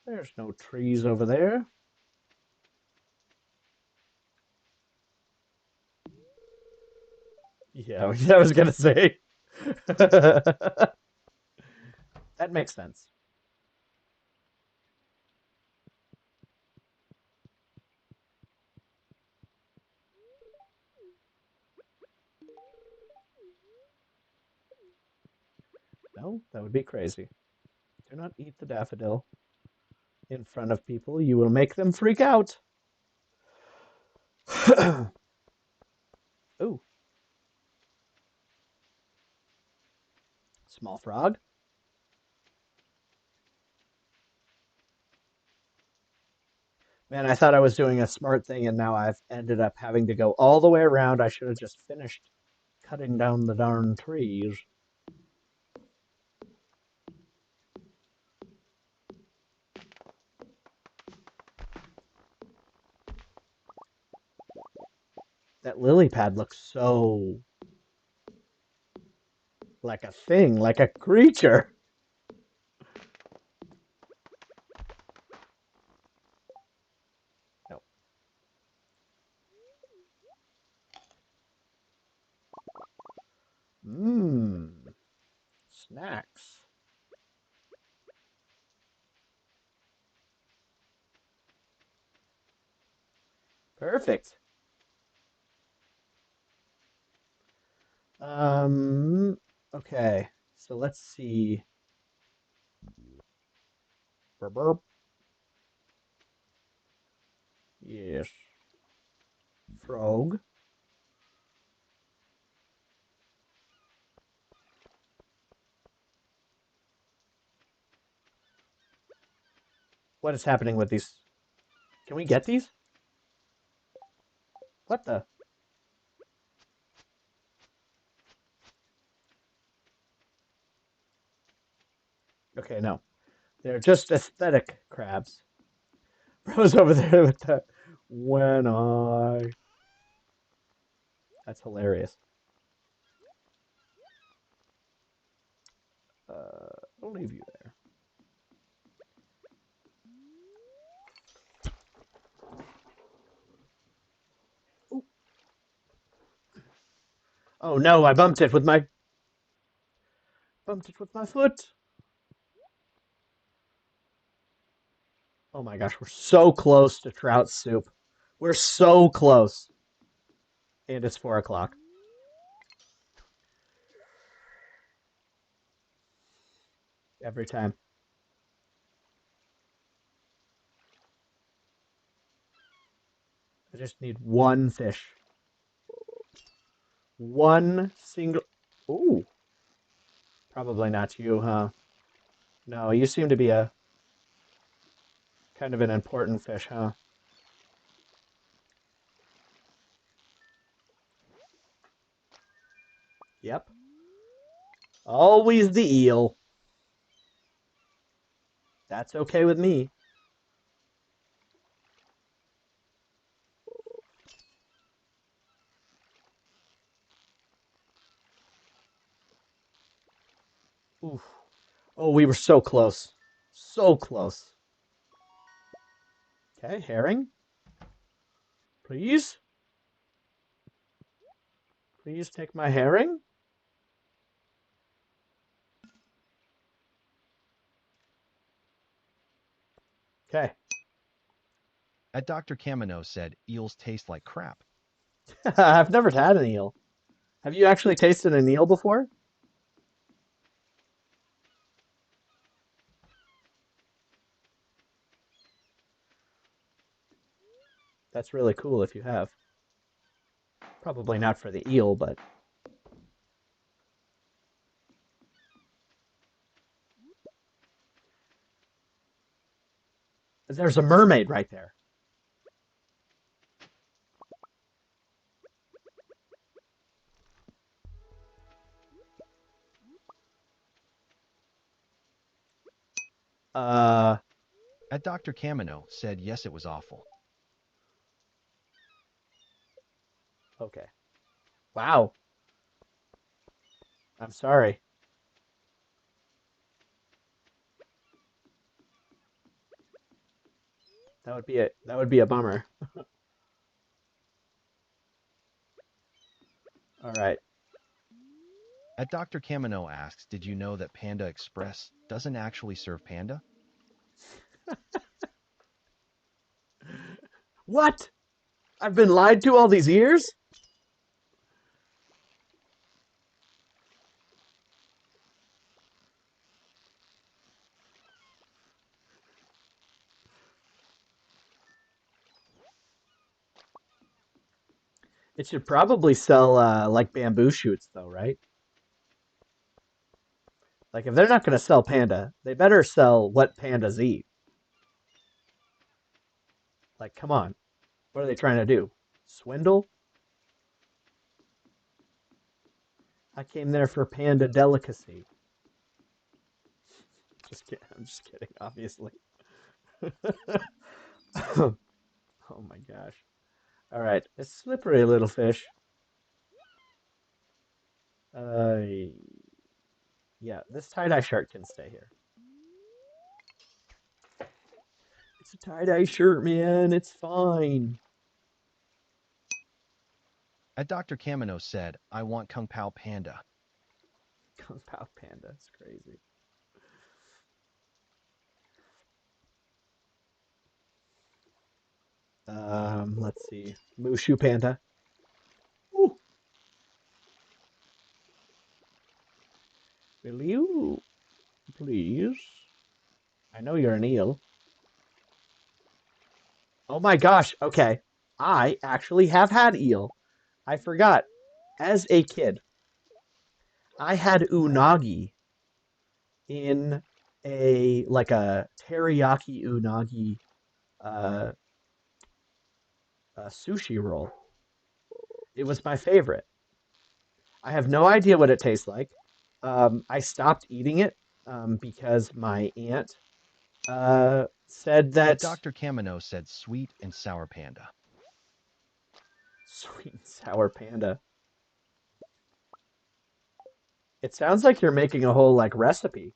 There's no trees over there. Yeah, I was gonna say. That makes sense. No, that would be crazy. Do not eat the daffodil in front of people. You will make them freak out. Ooh, small frog. Man, I thought I was doing a smart thing, and now I've ended up having to go all the way around. I should have just finished cutting down the darn trees. That lily pad looks so like a thing, like a creature. No. Mmm. Snacks. Perfect. Um. Okay. So let's see. Burp, burp. Yes. Frog. What is happening with these? Can we get these? What the? Okay, no. They're just aesthetic crabs. Bro's over there with the when I. That's hilarious. I'll leave you there. Ooh. Oh no! I bumped it with my foot. Oh my gosh, we're so close to trout soup. We're so close, and it's 4 o'clock every time. I just need one fish. One single. Ooh, probably not you, huh? No, you seem to be a kind of an important fish, huh? Yep. Always the eel. That's okay with me. Oof. Oh, we were so close. So close. Okay, herring. Please. Please take my herring. Okay. Dr. Camino said eels taste like crap. I've never had an eel. Have you actually tasted an eel before? That's really cool if you have. Probably not for the eel, but there's a mermaid right there. Uh, Dr. Camino said yes, it was awful. okay. Wow. I'm sorry. That would be a bummer. All right. Dr. Camino asks, did you know that Panda Express doesn't actually serve panda? What? I've been lied to all these years? It should probably sell like bamboo shoots though, right? Like if they're not going to sell panda, they better sell what pandas eat. Like come on. What are they trying to do? Swindle? I came there for panda delicacy. Just kidding. I'm just kidding, obviously. Oh my gosh. All right. A slippery little fish. Uh yeah, this tie-dye shirt can stay here. It's a tie-dye shirt, man. It's fine. Dr. Camino said, I want Kung Pao Panda. Kung Pao Panda. It's crazy. Let's see. Mushu Panda. Ooh, will you please? I know you're an eel. Oh my gosh. Okay. I actually have had eel. I forgot. As a kid, I had unagi in a teriyaki unagi uh, sushi roll. It was my favorite. I have no idea what it tastes like. I stopped eating it because my aunt said that Dr. Camino said sweet and sour panda. sweet and sour panda. It sounds like you're making a whole like recipe.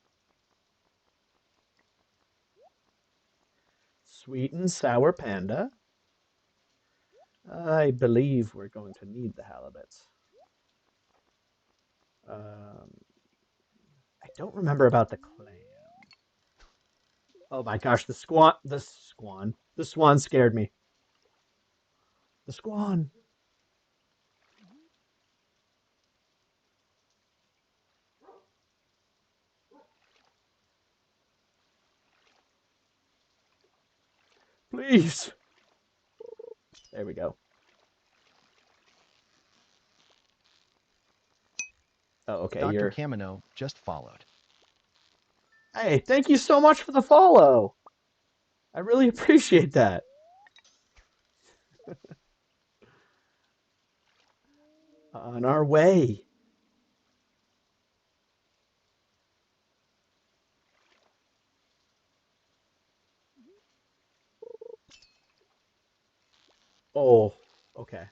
Sweet and sour panda. I believe we're going to need the halibut. Um, I don't remember about the clam. Oh my gosh, the swan scared me. The swan. Please. There we go. Oh, okay. Dr. You're. Camino just followed. Hey, thank you so much for the follow. I really appreciate that. On our way. Oh, okay.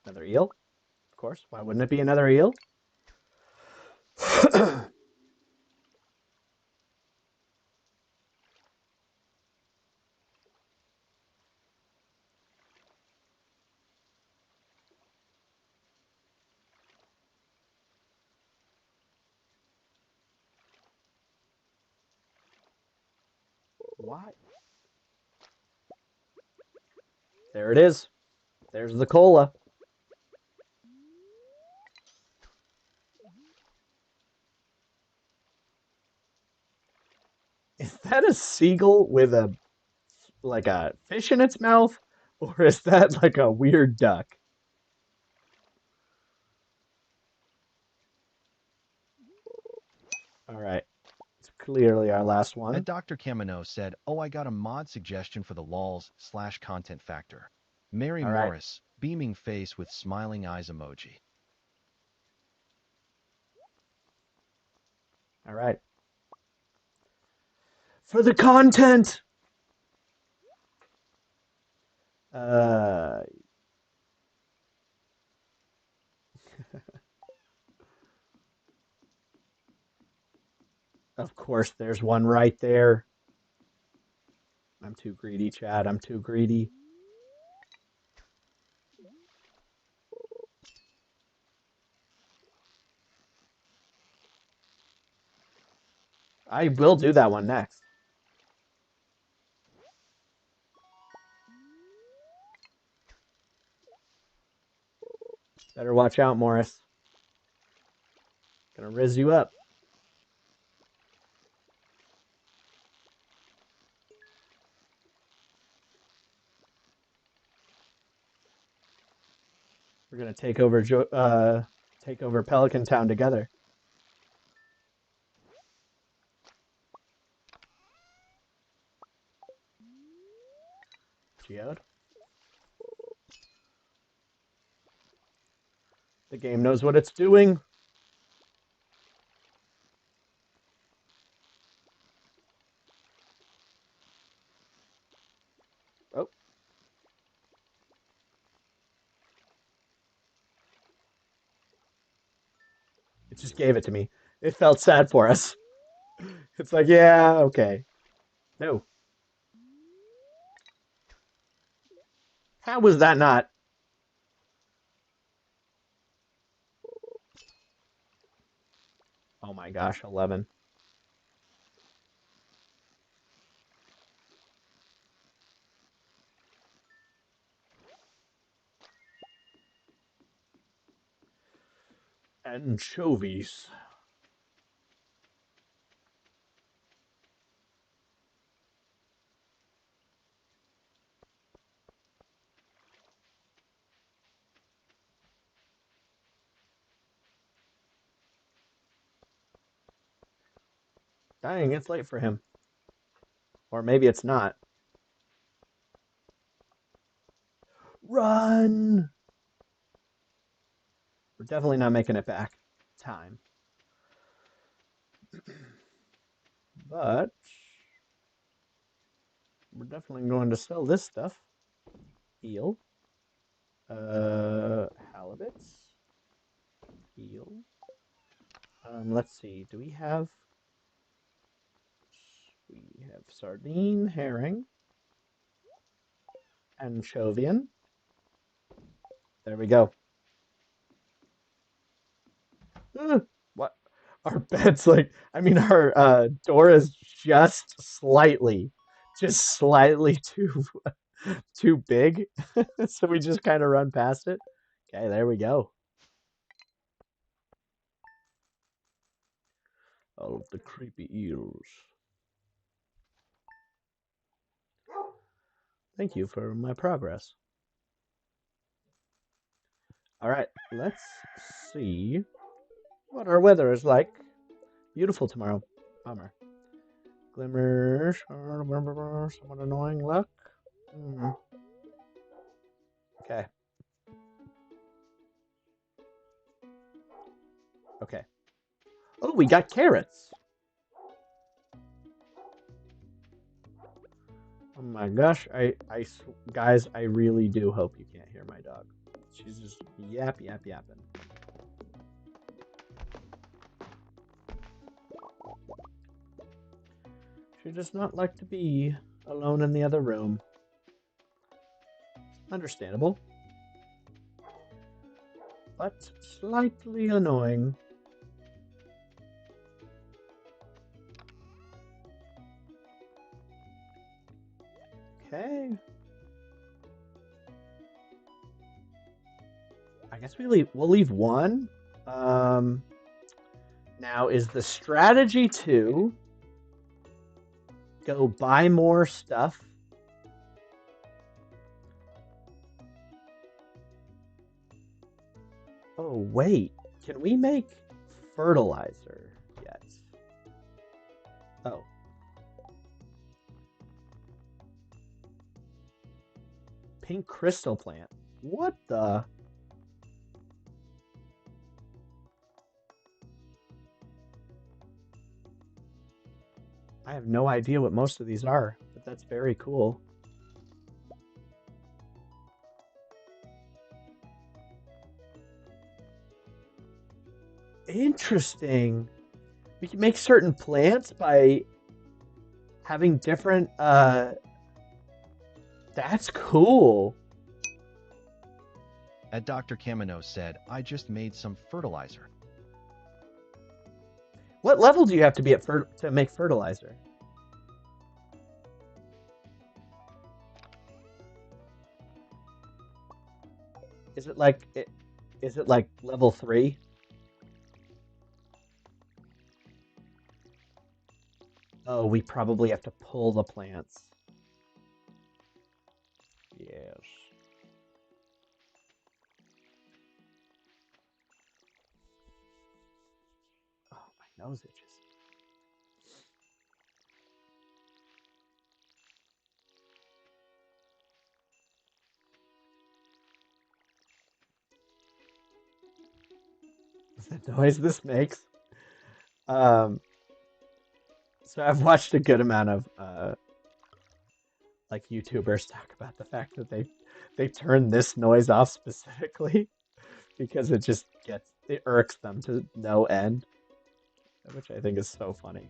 Another eel, of course. Why wouldn't it be another eel? Why? There it is. There's the cola. Is that a seagull with a like a fish in its mouth, or is that like a weird duck? All right, it's clearly our last And one. Dr. Camino said, oh, I got a mod suggestion for the lols/content factor. Mary All right, Morris, beaming face with smiling eyes emoji. all right. For the content. Uh, of course, there's one right there. I'm too greedy, Chad. I'm too greedy. I will do that one next. Better watch out, Morris. Gonna riz you up. We're gonna take over Pelican Town together. Geode. The game knows what it's doing. Oh, it just gave it to me. It felt sad for us. It's like, yeah, okay. No. How was that not? Oh my gosh, 11. Anchovies. Dang, it's late for him. Or maybe it's not. Run! We're definitely not making it back. Time. But we're definitely going to sell this stuff. Eel. Halibuts. Eel. Let's see. Do we have? We have sardine, herring, anchovian. There we go. What? Our bed's like, I mean, our door is just slightly too big, so we just kind of run past it. Okay, there we go. All of the creepy eels. Thank you for my progress. All right, let's see what our weather is like. Beautiful tomorrow. Bummer. Glimmers. Somewhat annoying luck. Hmm. Okay. Okay. Oh, we got carrots. Oh my gosh, guys, I really do hope you can't hear my dog. She's just yapping. She does not like to be alone in the other room. Understandable, but slightly annoying. Okay. I guess we'll leave one. Um, Now is the strategy to go buy more stuff. Oh wait, can we make fertilizer yet? Oh. Pink crystal plant. What the? I have no idea what most of these are, but that's very cool. Interesting. We can make certain plants by having different that's cool. At Dr. Kamino said, I just made some fertilizer. What level do you have to be at to make fertilizer? Is it like is it like level 3? Oh, we probably have to pull the plants. Yes. Oh, my nose itches. The noise this makes. Um, so I've watched a good amount of like YouTubers talk about the fact that they turn this noise off specifically because it irks them to no end, which I think is so funny.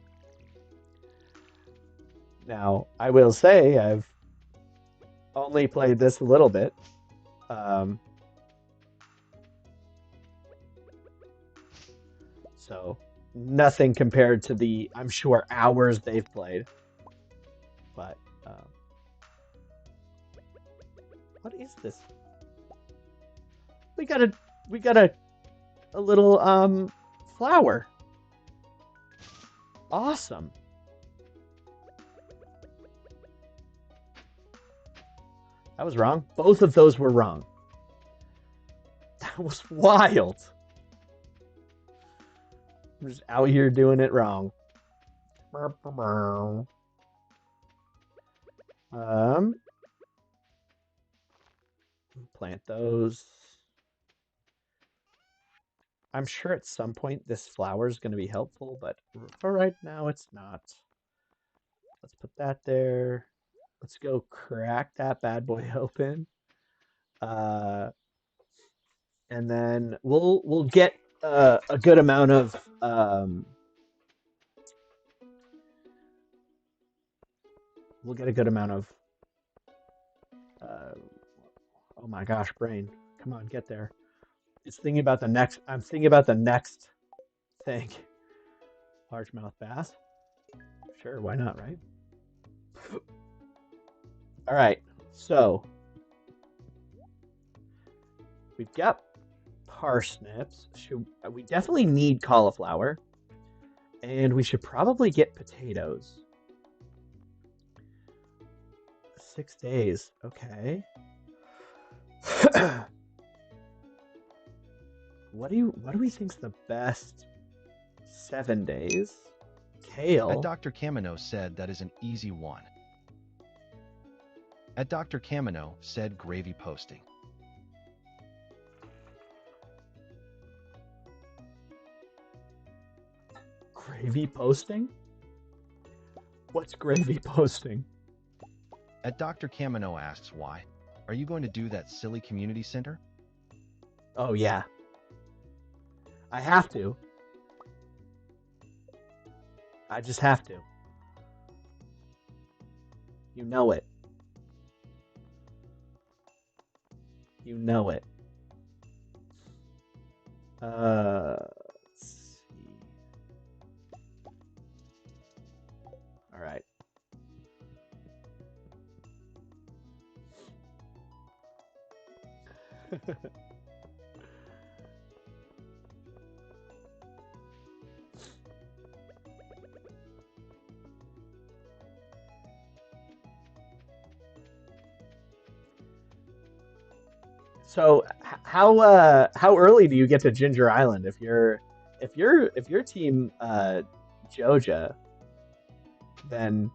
Now, I will say I've only played this a little bit. Um, so nothing compared to the, I'm sure, hours they've played. But what is this? We got a little flower. Awesome. That was wrong. Both of those were wrong. That was wild. I'm just out here doing it wrong. Um, Plant those. I'm sure at some point this flower is going to be helpful, but for right now it's not. Let's put that there. Let's go crack that bad boy open. Uh, and then we'll get a good amount of we'll get a good amount of uh, oh my gosh, brain. Come on, get there. It's thinking about the next. I'm thinking about the next thing. Largemouth bass. Sure, why not, right? All right. So we've got parsnips. We definitely need cauliflower, and we should probably get potatoes. 6 days. Okay. What do we think's the best? 7 days. At Kale. Dr. Kamino said that is an easy one. At Dr. Kamino said gravy posting. Gravy posting? What's gravy posting? At Dr. Camino asks why. Are you going to do that silly community center? Oh, yeah. I have to. I just have to. You know it. You know it. Let's see. All right. So how early do you get to Ginger Island if your team Joja, then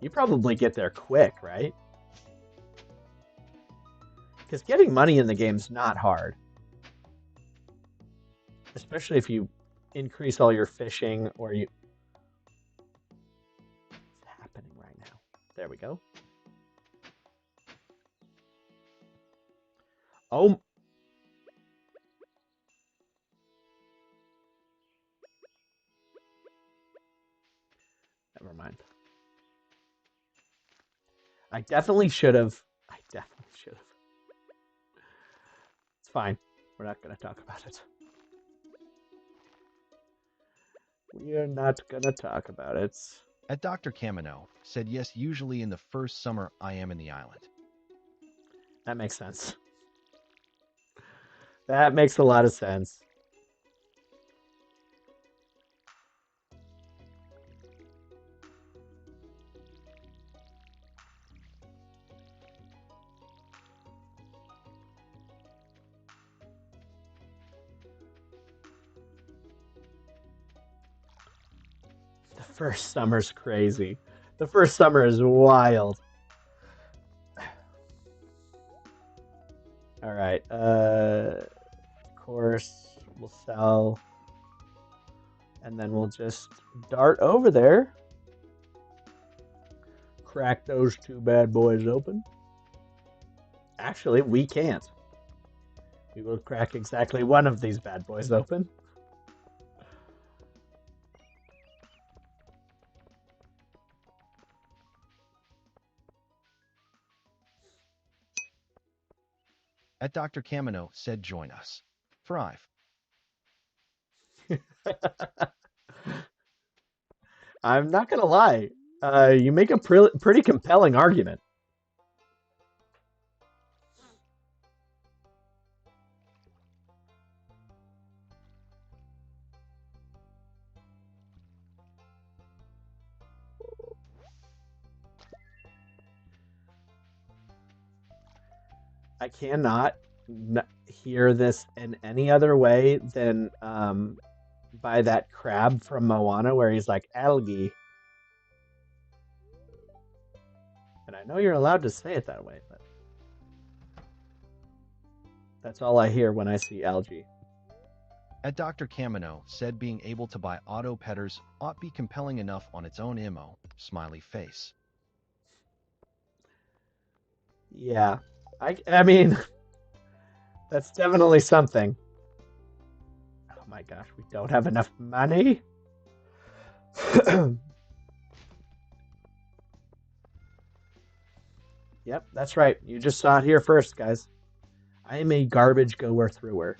you probably get there quick, right? Because getting money in the game's not hard, especially if you increase all your fishing or you. What's happening right now? There we go. Oh, never mind. I definitely should have. I definitely should have. It's fine. We're not going to talk about it. We are not going to talk about it. At Dr. Camino said yes, usually in the first summer I am in the island. That makes sense. That makes a lot of sense. The first summer's crazy. The first summer is wild. All right. Of course, we'll sell, and then we'll just dart over there. Crack those two bad boys open. Actually, we can't. We will crack exactly one of these bad boys open. At Dr. Camino said join us. Thrive. I'm not gonna lie. You make a pretty compelling argument. I cannot hear this in any other way than by that crab from Moana, where he's like algae. And I know you're allowed to say it that way, but that's all I hear when I see algae. At Dr. Camino said being able to buy auto petters ought be compelling enough on its own immo. Smiley face. Yeah, I mean, that's definitely something. Oh my gosh, we don't have enough money. Yep, that's right. You just saw it here first, guys. I am a garbage goer througher.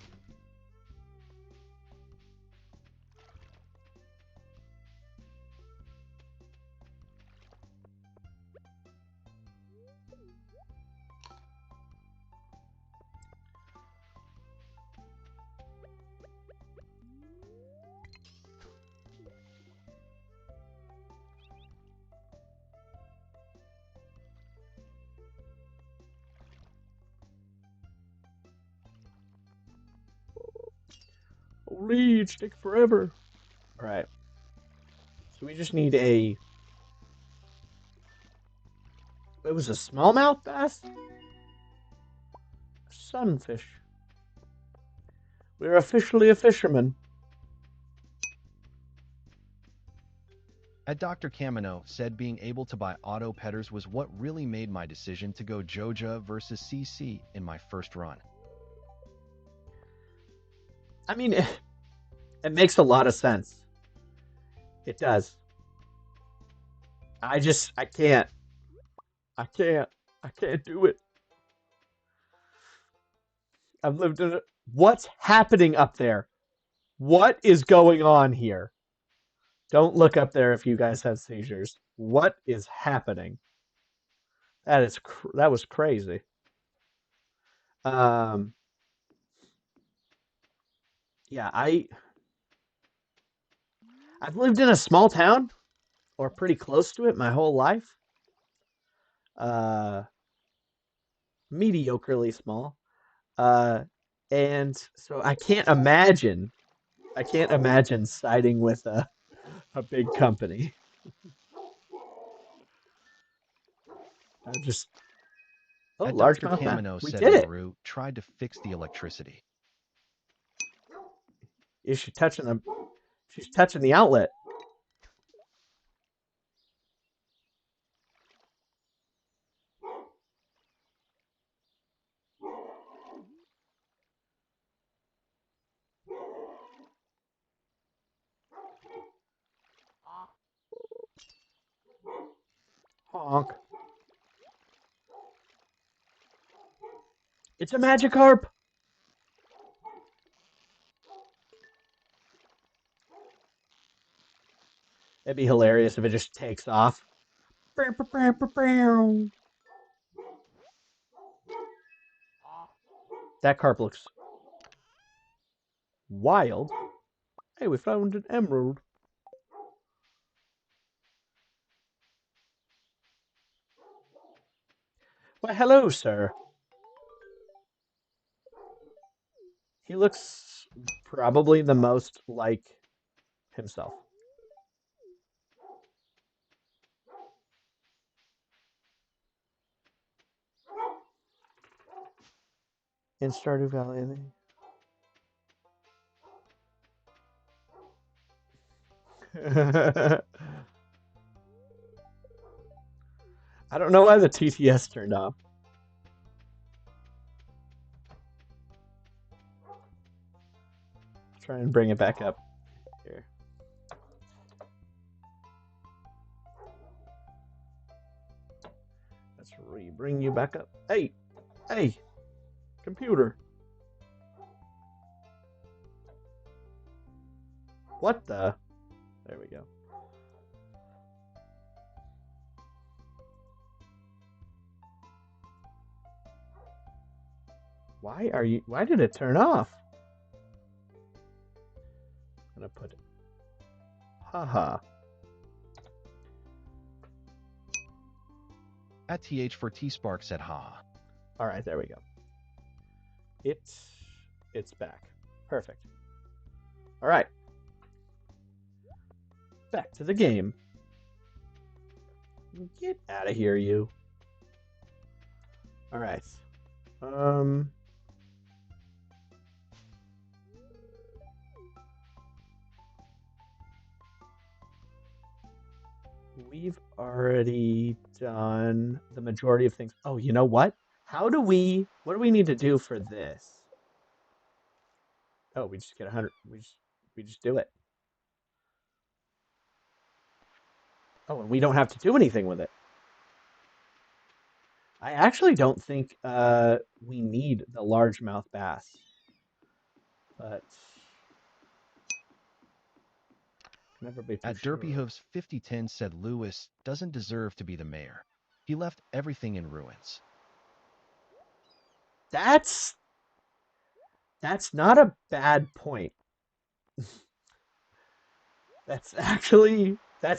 Holy, it's take forever. All right. So we just need a. It was a smallmouth bass? Sunfish. We're officially a fisherman. At Dr. Camino said being able to buy auto petters was what really made my decision to go Joja versus CC in my first run. I mean, it makes a lot of sense. It does. I can't. I can't. I can't do it. I've lived in it. What's happening up there? What is going on here? Don't look up there if you guys have seizures. What is happening? That was crazy. Um, yeah, I've lived in a small town or pretty close to it my whole life. Uh, Mediocrely small. Uh, and so I can't imagine siding with a big company. I just oh, At Dr. largemouth bass. Camino We said did it. Maru tried to fix the electricity. Is she touching the? She's touching the outlet. Honk. It's a Magikarp. It'd be hilarious if it just takes off. That carp looks wild. Hey, we found an emerald. Why, hello, sir. He looks probably the most like himself. In Stardew Valley. I don't know why the TTS turned off. Try and bring it back up here. Let's bring you back up. Hey, hey, computer. What the? There we go. Why did it turn off? I'm gonna put it. Haha. At TH for T-Spark said ha. All right, there we go. It's back. Perfect. All right. Back to the game. Get out of here, you. All right. Um. We've already done the majority of things. Oh, you know what? What do we need to do for this? Oh, we just get 100. We just do it. Oh, and we don't have to do anything with it. I actually don't think we need the largemouth bass, but never be too At sure. Derpyhooves 5010 said Lewis doesn't deserve to be the mayor. He left everything in ruins. That's not a bad point. That's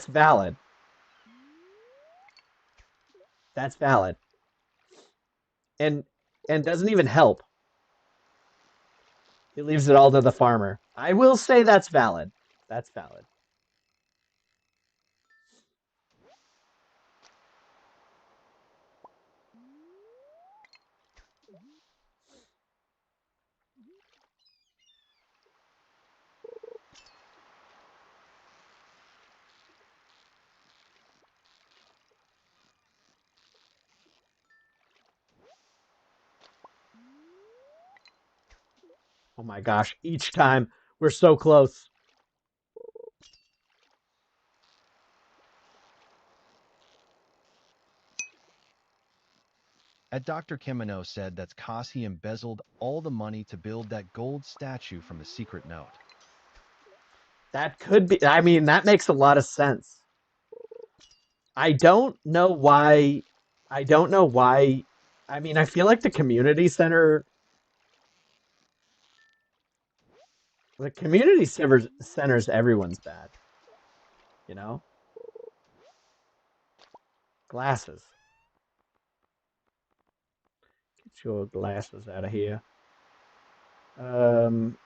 valid. That's valid. And doesn't even help. He leaves it all to the farmer. I will say that's valid. That's valid. Oh my gosh, each time we're so close. At Dr. Kimono said that Kasi embezzled all the money to build that gold statue from the secret note. That could be, I mean, that makes a lot of sense. I don't know why. I don't know why. I mean, I feel like the center's everyone's bad, you know? Glasses. Get your glasses out of here. Um,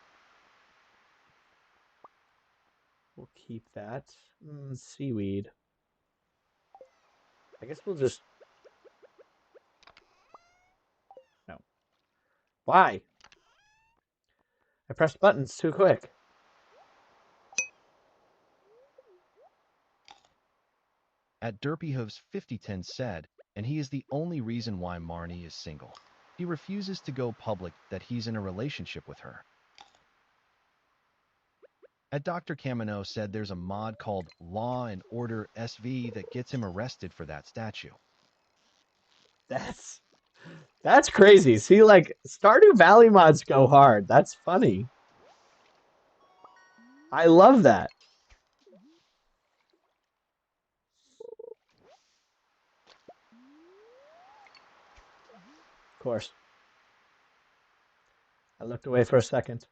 we'll keep that. Seaweed. I guess we'll just no. Why? I pressed buttons too quick. At Derpyhoof's 5010 said, and he is the only reason why Marnie is single. He refuses to go public that he's in a relationship with her. At Dr. Kamino said there's a mod called Law and Order SV that gets him arrested for that statue. That's that's crazy. See, like Stardew Valley mods go hard. That's funny. I love that. Of course. I looked away for a second.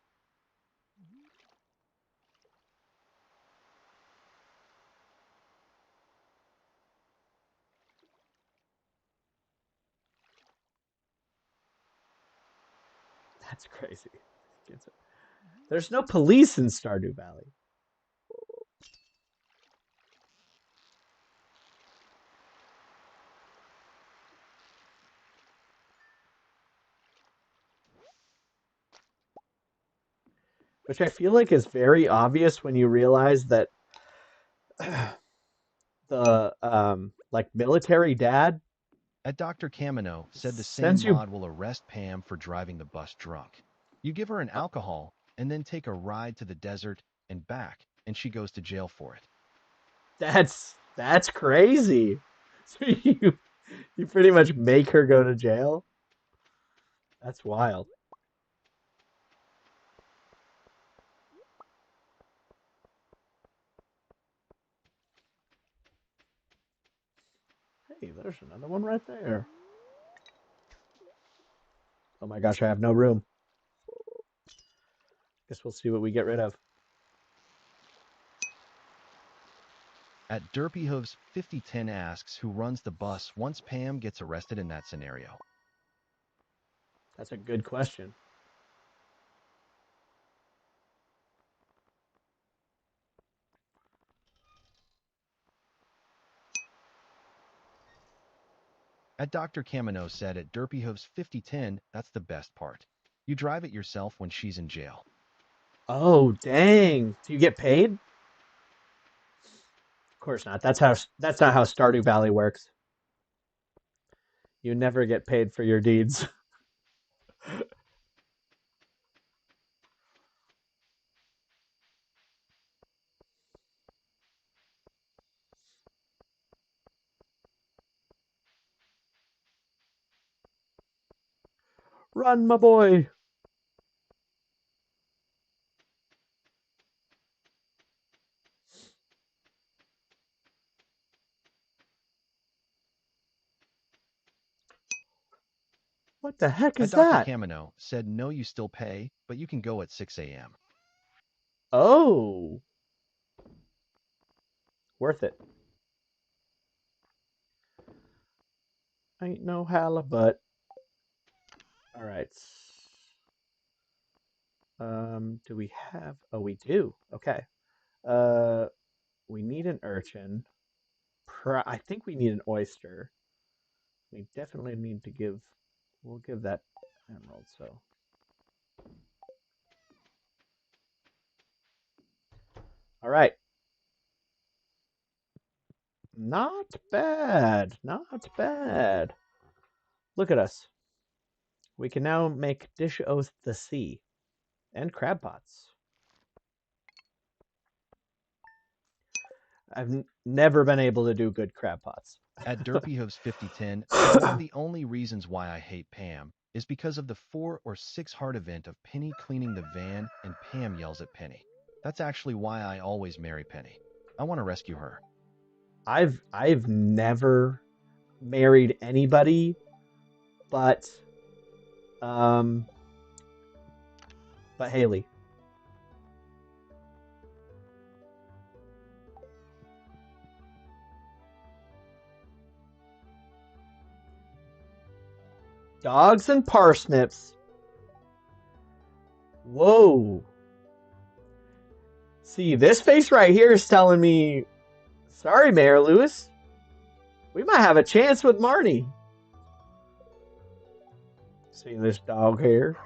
That's crazy. There's no police in Stardew Valley. Which I feel like is very obvious when you realize that the like military dad At Dr. Kamino said the same sends you mod will arrest Pam for driving the bus drunk. You give her an alcohol and then take a ride to the desert and back, and she goes to jail for it. that's crazy. So you pretty much make her go to jail. That's wild. Hey, there's another one right there. Oh my gosh, I have no room. Guess we'll see what we get rid of. At Derpyhoof's 5010 asks who runs the bus once Pam gets arrested in that scenario. That's a good question. At Dr. Kamino said at Derpyhoof's 5010, that's the best part. You drive it yourself when she's in jail. Oh, dang. Do you get paid? Of course not. That's not how Stardew Valley works. You never get paid for your deeds. Run, my boy. What the heck At is Dr. that? Kamino said no, you still pay, but you can go at 6 a.m. Oh, worth it. Ain't no halibut. All right. Do we have? Oh, we do. Okay. Uh, we need an urchin. I think we need an oyster. We definitely need to give. We'll give that emerald. So, all right. Not bad. Not bad. Look at us. We can now make Dish Oath the Sea. And crab pots. I've never been able to do good crab pots. At Derpyhooves 5010 said one of the only reasons why I hate Pam is because of the 4 or 6 heart event of Penny cleaning the van and Pam yells at Penny. That's actually why I always marry Penny. I want to rescue her. I've never married anybody but um Haley. Dogs and parsnips. Whoa. See, this face right here is telling me, sorry, Mayor Lewis. We might have a chance with Marnie. See this dog here?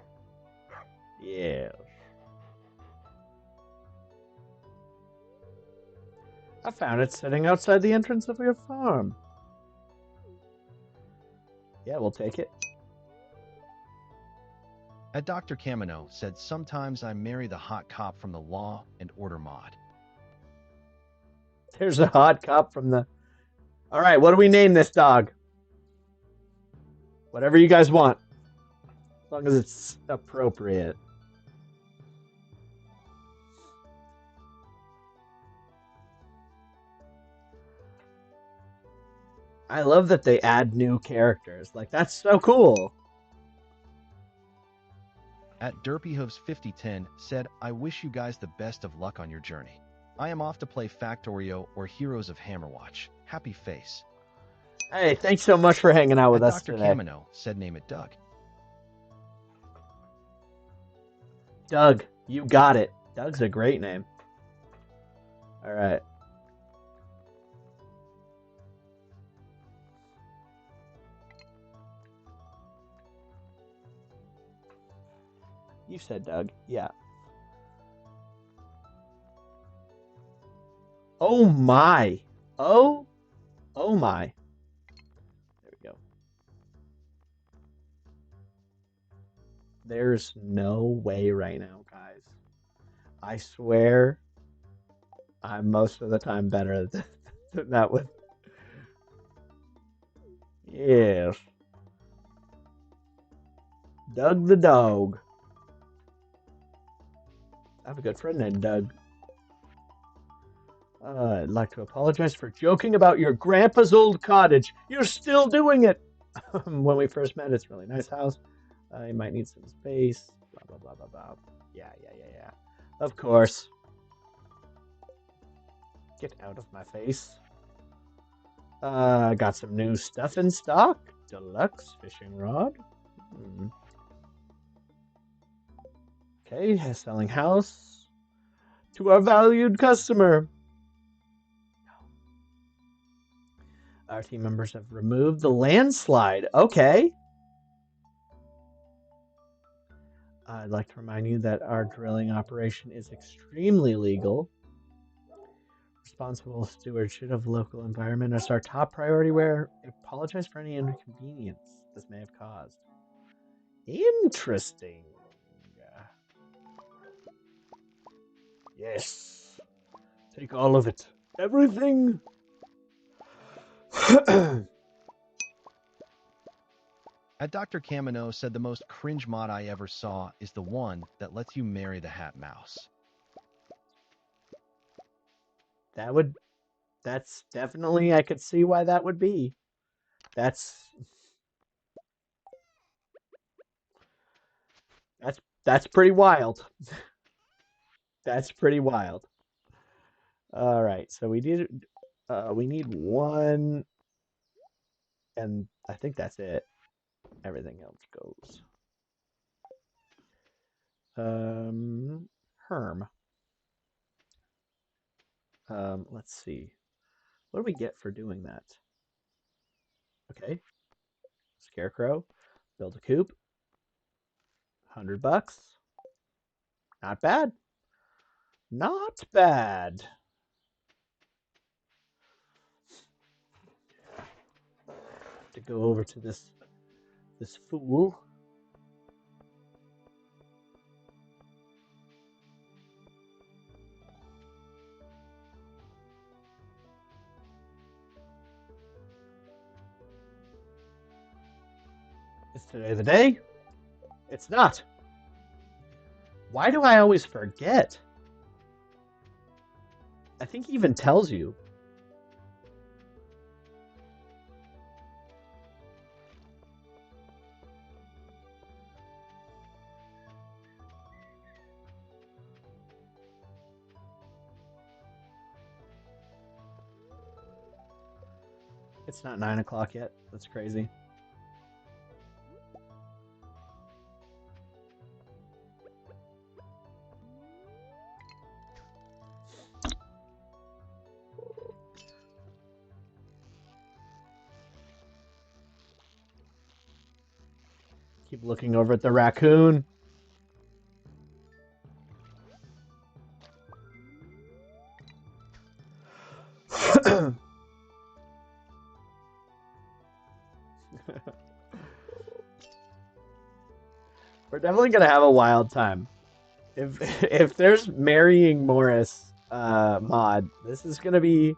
Yeah. I found it sitting outside the entrance of your farm. Yeah, we'll take it. At Dr. Camino said sometimes I marry the hot cop from the Law and Order mod. There's a hot cop from the... All right, what do we name this dog? Whatever you guys want. As long as it's appropriate. I love that they add new characters. Like, that's so cool. At Derpyhooves 5010 said, I wish you guys the best of luck on your journey. I am off to play Factorio or Heroes of Hammerwatch. Happy face. Hey, thanks so much for hanging out with At us Dr. today. Camino said, name it Doug. Doug, you got it. Doug's a great name. All right. You said Doug. Yeah. Oh my. Oh. Oh my. There we go. There's no way right now, guys. I swear I'm most of the time better than that with. Yes. Doug the dog. I have a good friend named Doug. I'd like to apologize for joking about your grandpa's old cottage. You're still doing it. When we first met, it's a really nice house. You might need some space. Blah, blah, blah, blah, blah. Yeah, yeah, yeah, yeah. Of course. Get out of my face. Got some new stuff in stock. Deluxe fishing rod. Okay, selling house to our valued customer. Our team members have removed the landslide. Okay. I'd like to remind you that our drilling operation is extremely legal. Responsible stewardship of local environment is our top priority. We apologize for any inconvenience this may have caused. Interesting. Yes. Take all of it. Everything. At Dr. Camino said the most cringe mod I ever saw is the one that lets you marry the hat mouse. That's definitely, I could see why that would be. That's pretty wild. That's pretty wild. All right, so we need one, and I think that's it. Everything else goes. Herm. Let's see. What do we get for doing that? Okay. Scarecrow. Build a coop. $100. Not bad. Not bad. To go over to this fool. Today the day? It's not. Why do I always forget? I think he even tells you. It's not 9 o'clock yet. That's crazy. Keep looking over at the raccoon. We're definitely gonna have a wild time. If if there's marrying Morris mod, this is gonna be.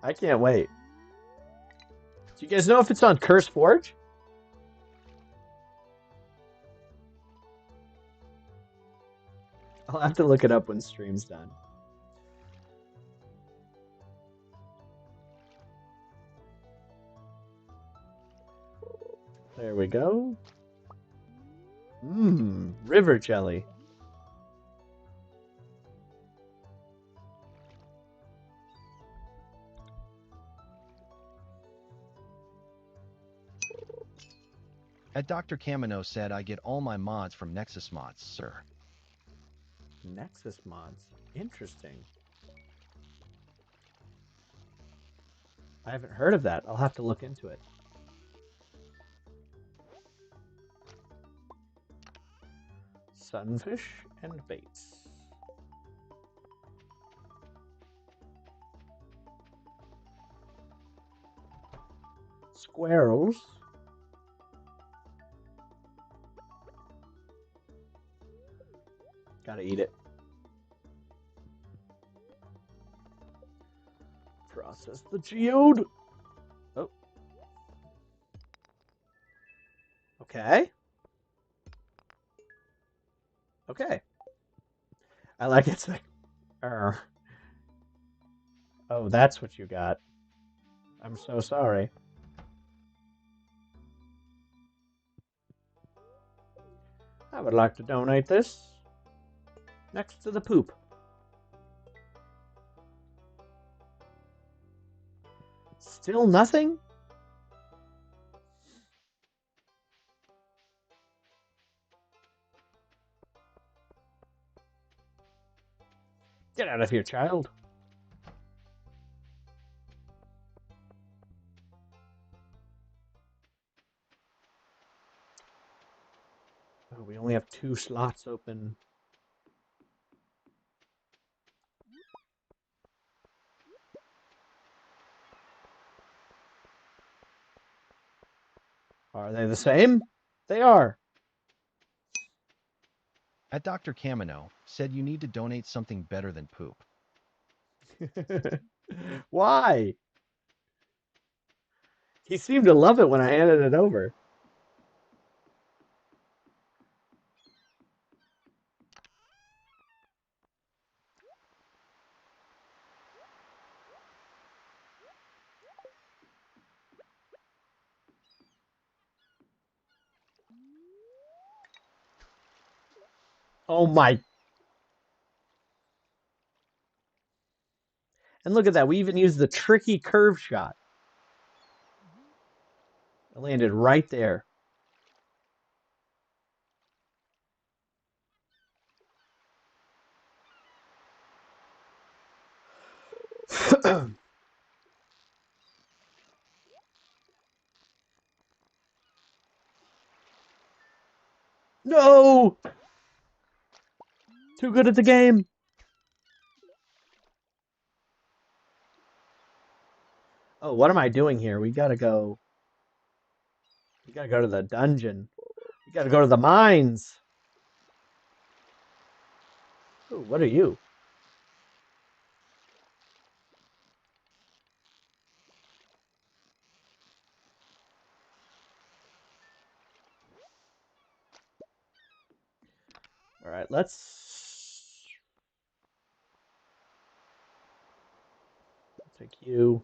I can't wait. Do you guys know if it's on Curse Forge? I'll have to look it up when stream's done. There we go. Mmm, river jelly. At Dr. Camino said I get all my mods from Nexus Mods, sir. Nexus mods. Interesting. I haven't heard of that. I'll have to look into it. Sunfish and baits. Squirrels. Gotta eat it. Process the geode. Oh. Okay. Okay. I like it's like. Oh, that's what you got. I'm so sorry. I would like to donate this. Next to the poop. Still nothing? Get out of here, child. Oh, we only have 2 slots open. Are they the same? They are. At Dr. Camino said you need to donate something better than poop. Why? He seemed to love it when I handed it over. Oh my. And look at that. We even used the tricky curve shot. It landed right there. No! Too good at the game. Oh, what am I doing here? We gotta go. We gotta go to the dungeon. We gotta go to the mines. Ooh, what are you? All right, let's take you,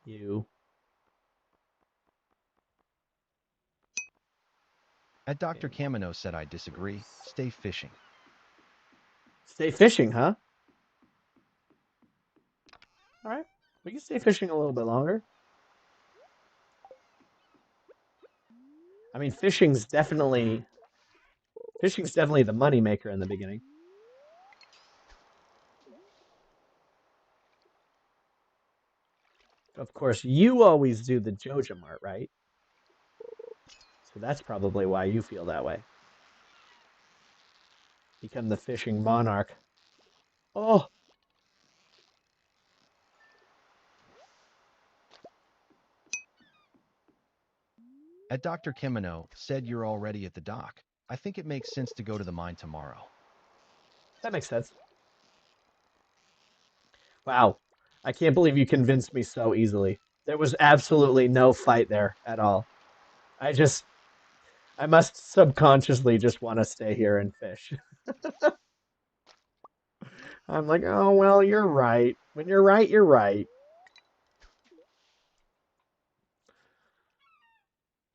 you. At Dr. And Camino said I disagree. Stay fishing. stay fishing, huh? All right, we can stay fishing a little bit longer. I mean, fishing's definitely the money maker in the beginning. Of course, you always do the Joja Mart, right? So that's probably why you feel that way. Become the fishing monarch. Oh, At Dr. Camino said you're already at the dock. I think it makes sense to go to the mine tomorrow. that makes sense. Wow. I can't believe you convinced me so easily. There was absolutely no fight there at all. I just, I must subconsciously just want to stay here and fish. I'm like, oh, well, you're right. When you're right, you're right.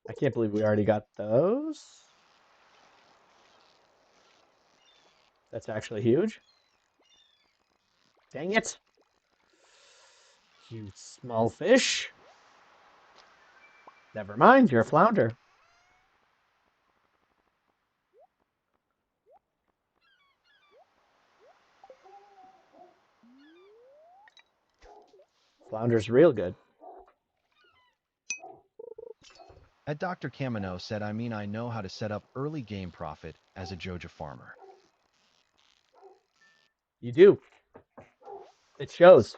I can't believe we already got those. That's actually huge. Dang it. You small fish. Never mind, you're a flounder. Flounder's real good. At Dr. Camino said I know how to set up early game profit as a Joja farmer. You do. It shows.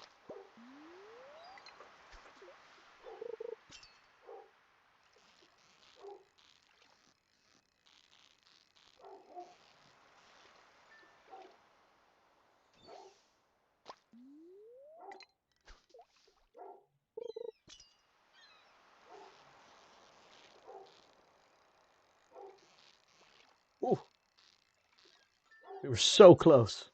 Ooh, we were so close.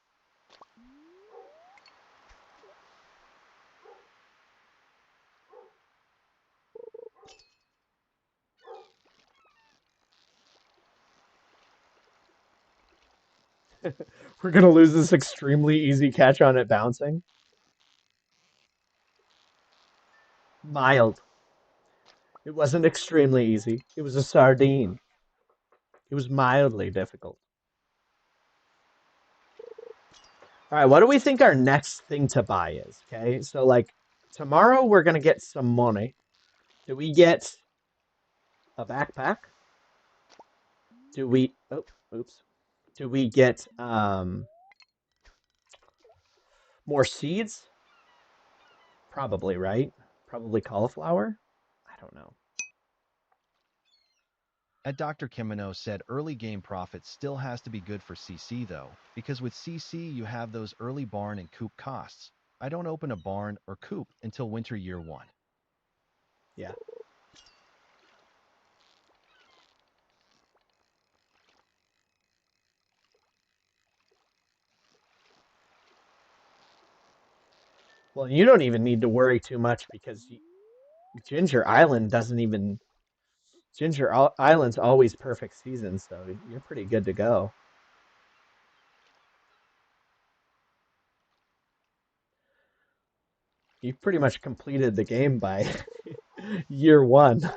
We're gonna lose this extremely easy catch on it bouncing. Mild. It wasn't extremely easy. It was a sardine. It was mildly difficult. All right, what do we think our next thing to buy is? Okay, so like tomorrow we're gonna get some money. Do we get a backpack? Do we? Oh, oops. Do we get more seeds? Probably, right? Probably cauliflower. I don't know. At Dr. Camino said early game profit still has to be good for CC though, because with CC you have those early barn and coop costs. I don't open a barn or coop until winter year 1. Yeah. Well, you don't even need to worry too much because Ginger Island doesn't even Island's always perfect season, so you're pretty good to go. You've pretty much completed the game by year one.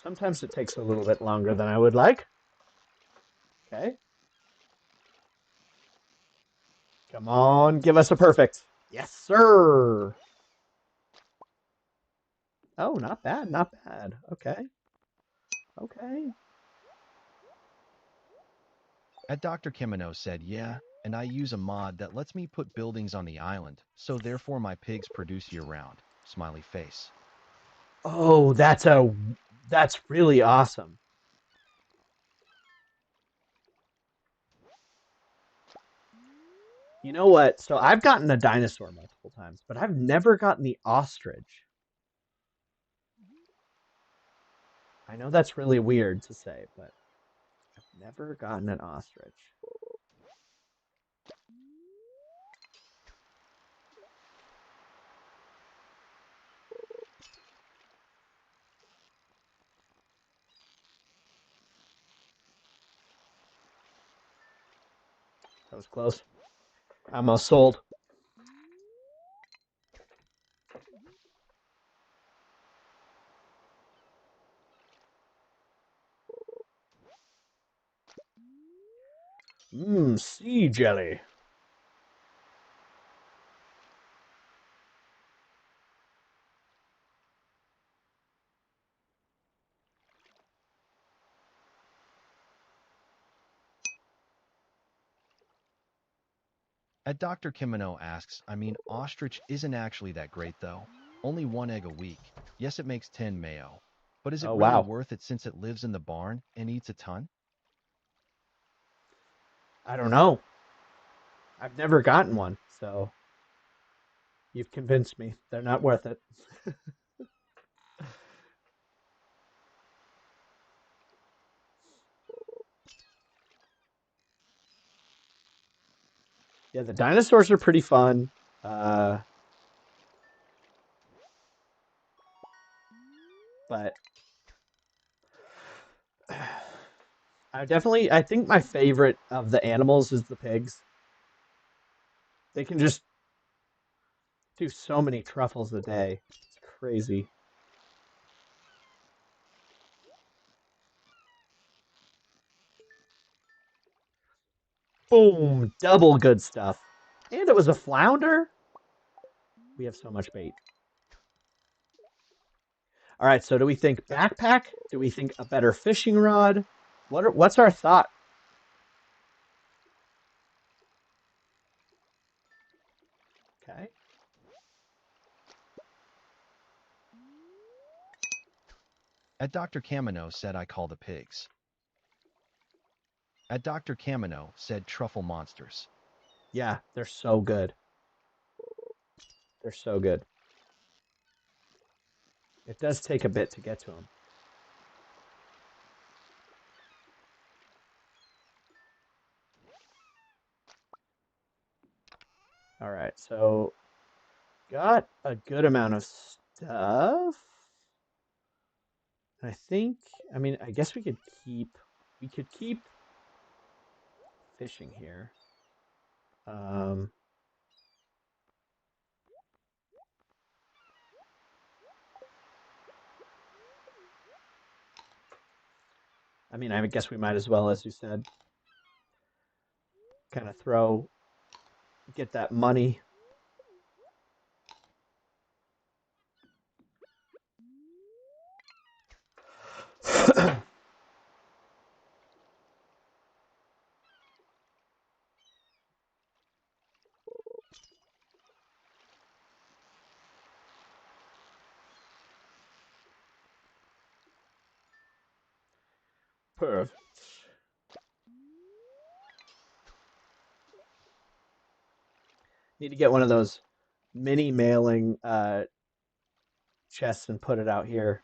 Sometimes it takes a little bit longer than I would like. Okay. Come on, give us a perfect. Yes, sir. Oh, not bad, not bad. Okay. Okay. At Dr. Camino said yeah, and I use a mod that lets me put buildings on the island, so therefore my pigs produce year round. Smiley face. Oh, that's really awesome. You know what? So I've gotten a dinosaur multiple times, but I've never gotten the ostrich. I know that's really weird to say, but I've never gotten an ostrich. That was close. I almost sold. Mmm, sea jelly. At Dr. Kimino asks, I mean, ostrich isn't actually that great though. Only one egg a week. Yes, it makes 10 mayo. But is it Oh, really wow. worth it since it lives in the barn and eats a ton? I don't know. I've never gotten one, so you've convinced me. They're not worth it. Yeah, the dinosaurs are pretty fun. Uh, but I think my favorite of the animals is the pigs. They can just do so many truffles a day. It's crazy. Boom, double good stuff. And it was a flounder. We have so much bait. All right, so do we think backpack? Do we think a better fishing rod? What's our thought? Okay. At Dr. Camino said I call the pigs. At Dr. Camino said truffle monsters. Yeah, they're so good. They're so good. It does take a bit to get to them. All right, so got a good amount of stuff. I think, I mean, I guess we could keep fishing here. Um, I mean, I guess we might as well, as you said, kind of get that money. Perfect. Need to get one of those mini mailing chests and put it out here.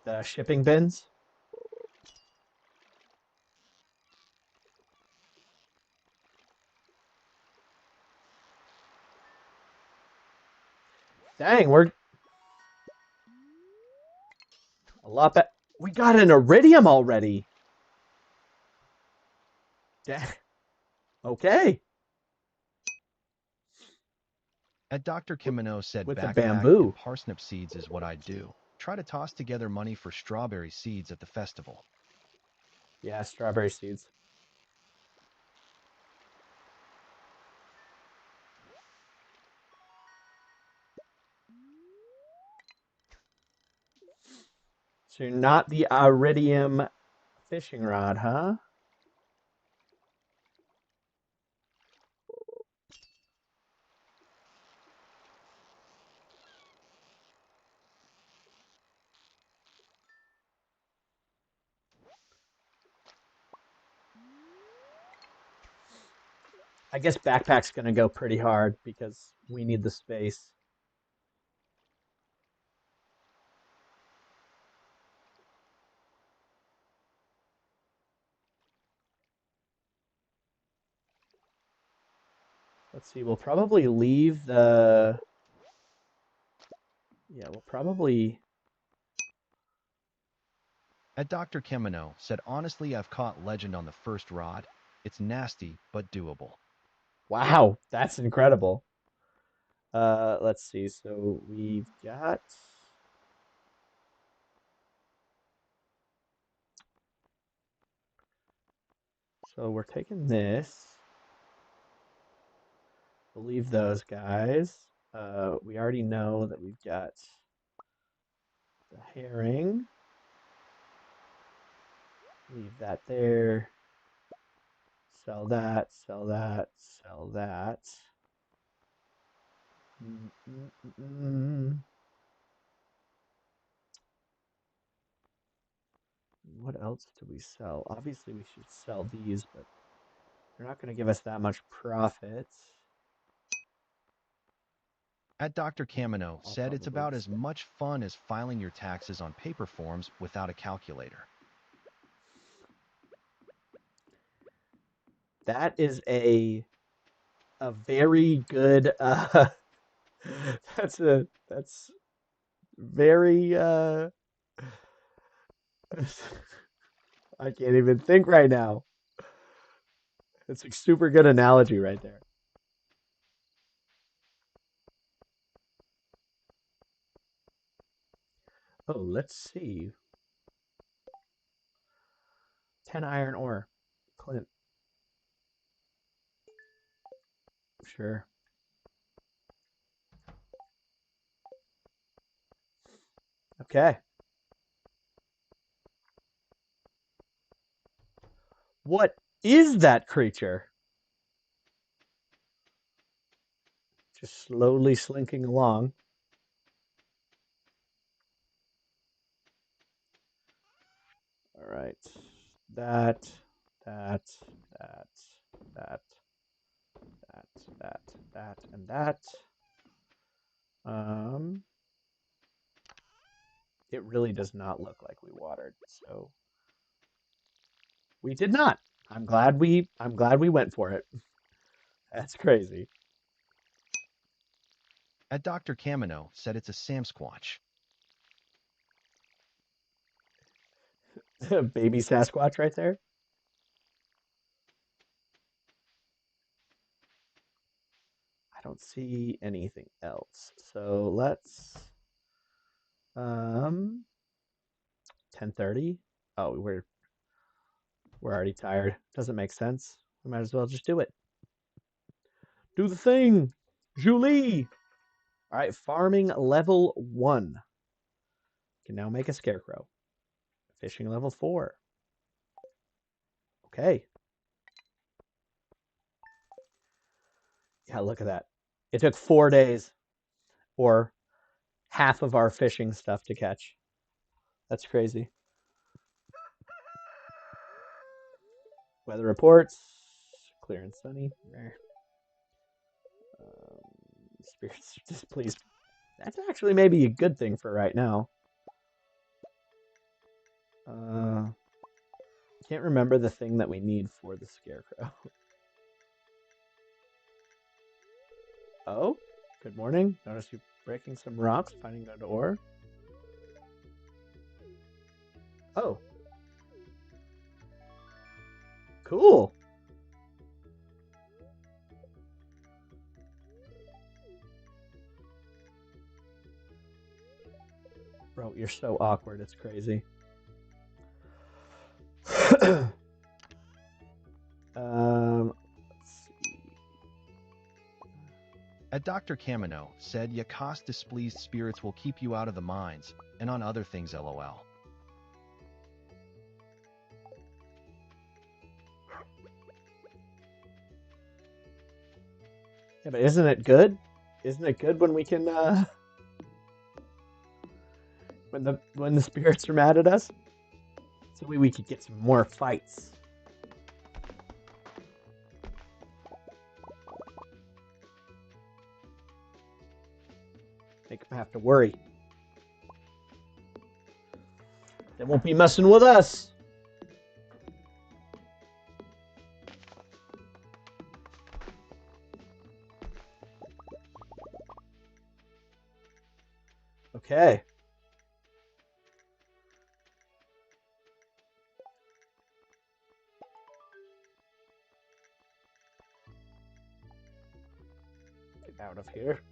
The shipping bins. Dang, we're a lot better. We got an iridium already. Dang. Okay. At Dr. Kimino said With the backpack and bamboo. parsnip seeds is what I'd do. Try to toss together money for strawberry seeds at the festival. Yeah, strawberry seeds. So you're not the iridium fishing rod, huh? I guess backpack's gonna go pretty hard because we need the space. Let's see. We'll probably leave the. Yeah, we'll probably. At Dr. Kemino said, honestly, I've caught legend on the first rod. It's nasty, but doable. Wow, that's incredible. Let's see. So we've got. So we're taking this. We'll leave those guys. We already know that we've got the herring. Leave that there. Sell that, sell that, sell that. Mm-mm-mm. What else do we sell? Obviously, we should sell these, but they're not going to give us that much profit. At Dr. Kamino I'll said, it's probably about as just. much fun as filing your taxes on paper forms without a calculator. That is a very good. That's very. I can't even think right now. It's a super good analogy right there. Oh, let's see. 10 iron ore. Clint. Sure. Okay. What is that creature? Just slowly slinking along. All right. That, that, that, that, that, and that. Um, it really does not look like we watered, so we did not. I'm glad we went for it. That's crazy. At Dr. Kamino said, it's a Samsquatch. Baby Sasquatch right there. I don't see anything else. So let's 10:30. Oh, we're already tired. Doesn't make sense. We might as well just do it. Do the thing, Julie. All right, farming level 1. Can now make a scarecrow. Fishing level 4. Okay. Yeah, look at that. It took 4 days or half of our fishing stuff to catch. That's crazy. Weather reports. Clear and sunny. Spirits displeased. That's actually maybe a good thing for right now. Uh, can't remember the thing that we need for the scarecrow. Oh, good morning. Notice you breaking some rocks, finding good ore. Oh, cool. Bro, you're so awkward. It's crazy. Let's see. At Dr. Kamino said, Yakas displeased spirits will keep you out of the mines, and on other things, lol. Yeah, but isn't it good? Isn't it good when we can when the spirits are mad at us? So we could get some more fights. I have to worry. They won't be messing with us. Okay. Get out of here.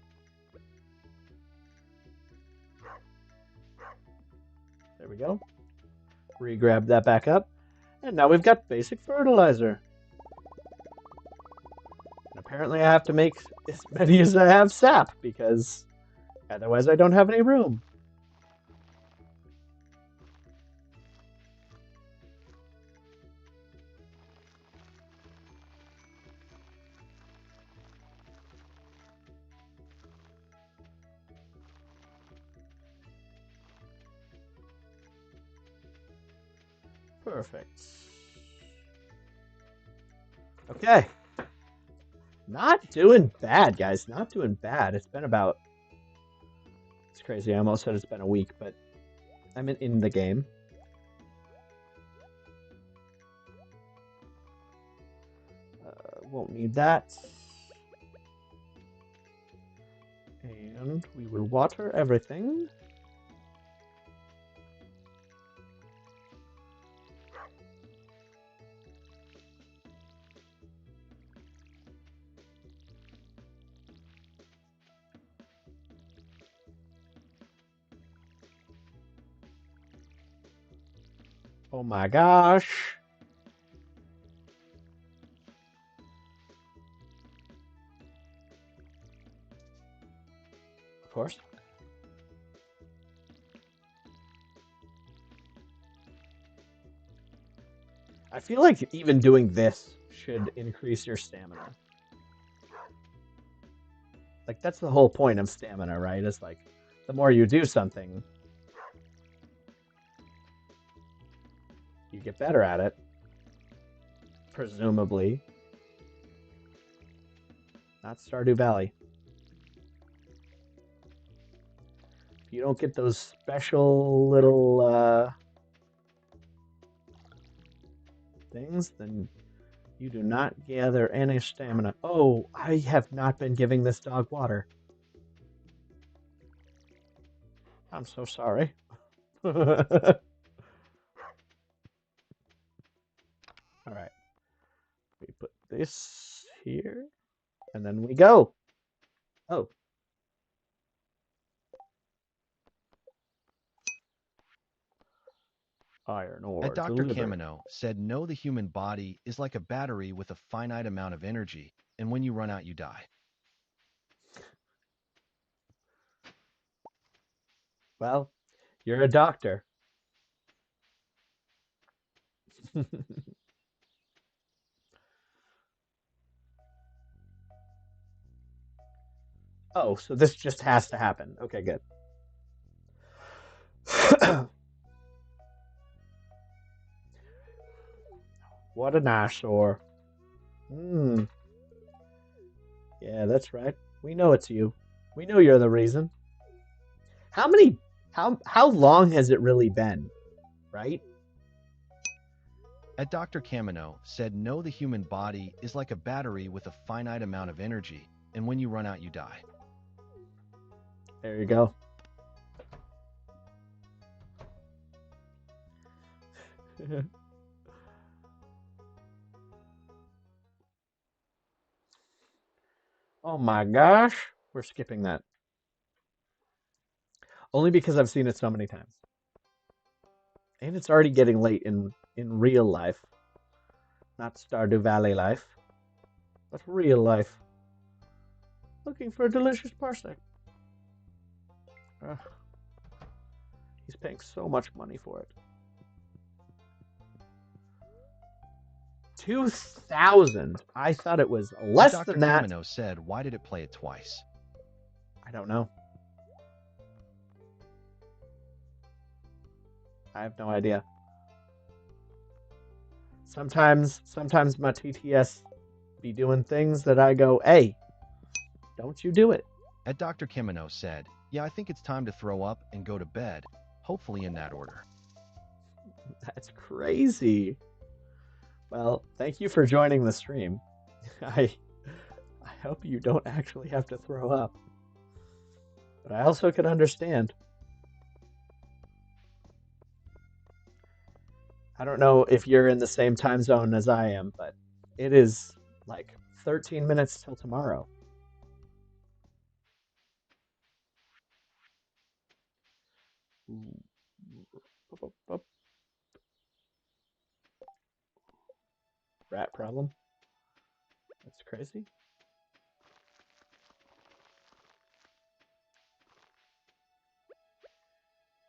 There we go. Re-grab that back up. And now we've got basic fertilizer. And apparently I have to make as many as I have sap, because otherwise I don't have any room. Perfect. Okay. Not doing bad, guys. Not doing bad. It's been about... It's crazy. I almost said it's been a week, but I'm in the game. Won't need that. And we will water everything. Oh my gosh. Of course. I feel like even doing this should increase your stamina. Like, that's the whole point of stamina, right? It's like, the more you do something, you get better at it. Presumably. Not Stardew Valley. If you don't get those special little things, then you do not gather any stamina. Oh, I have not been giving this dog water. I'm so sorry. Alright. We put this here, and then we go. Oh. Iron ore Dr. delivered. Camino said, "No, the human body is like a battery with a finite amount of energy, and when you run out, you die." Well, you're a doctor. Oh, so this just has to happen. Okay, good. What an eyesore. Hmm. Yeah, that's right. We know it's you. We know you're the reason. How many? How long has it really been? Right? Dr. Camino said, "No, the human body is like a battery with a finite amount of energy, and when you run out, you die." There you go. Oh my gosh. We're skipping that. Only because I've seen it so many times. And it's already getting late in real life. Not Stardew Valley life, but real life. Looking for a delicious parsec. Ugh. He's paying so much money for it. 2,000. I thought it was less Dr. than that. Camino said, "Why did it play it twice?" I don't know. I have no idea. Sometimes my TTS be doing things that I go, hey, don't you do it. Dr. Camino said, Yeah, I think it's time to throw up and go to bed, hopefully in that order. That's crazy. Well, thank you for joining the stream. I I hope you don't actually have to throw up. But I also could understand. I don't know if you're in the same time zone as I am, but it is like 13 minutes till tomorrow. Rat problem. That's crazy.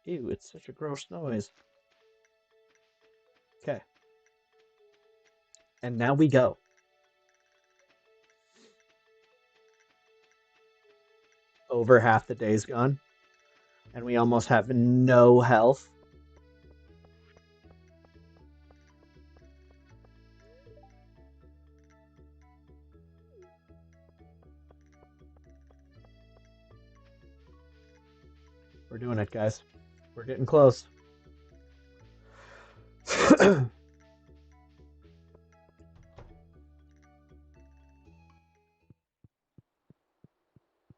Ew, it's such a gross noise. Okay. And now we go. Over half the day's gone, and we almost have no health. We're doing it, guys. We're getting close. Ooh,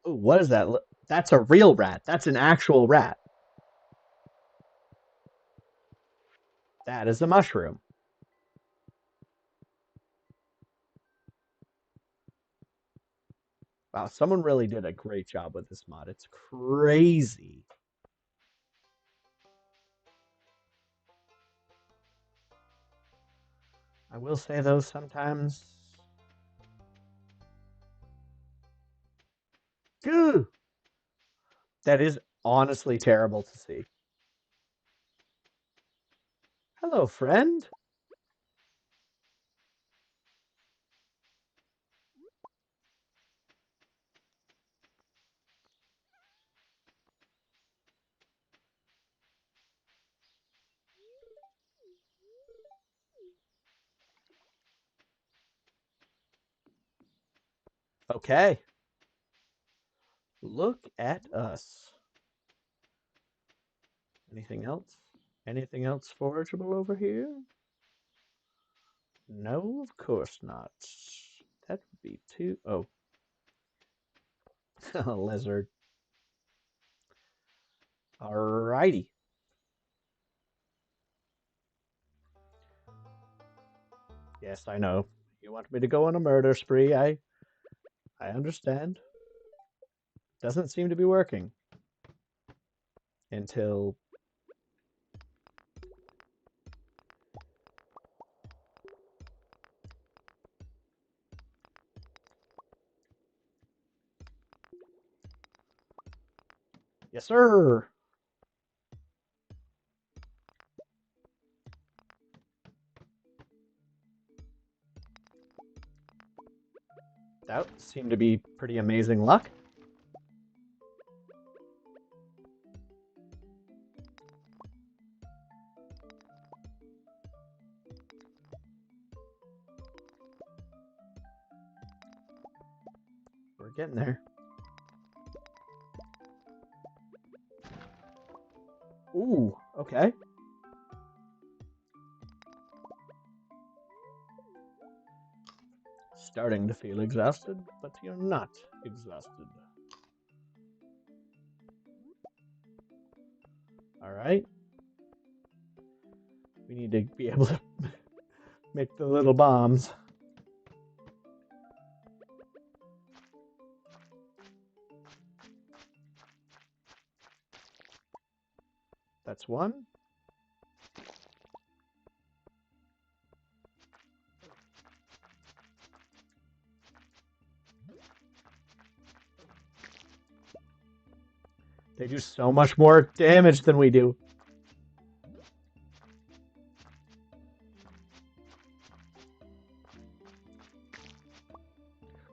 what is that? That's a real rat. That's an actual rat. That is a mushroom. Wow, someone really did a great job with this mod. It's crazy. I will say though, sometimes. Goo! That is honestly terrible to see. Hello, friend. Okay. Look at us. Anything else? Anything else forageable over here? No, of course not. That would be too. Oh, a lizard. Alrighty. Yes, I know. You want me to go on a murder spree. I understand. Doesn't seem to be working until. Yes, sir. That seemed to be pretty amazing luck. We're getting there. Ooh, okay. Starting to feel exhausted, but you're not exhausted. All right. We need to be able to make the little bombs. That's one. They do so much more damage than we do.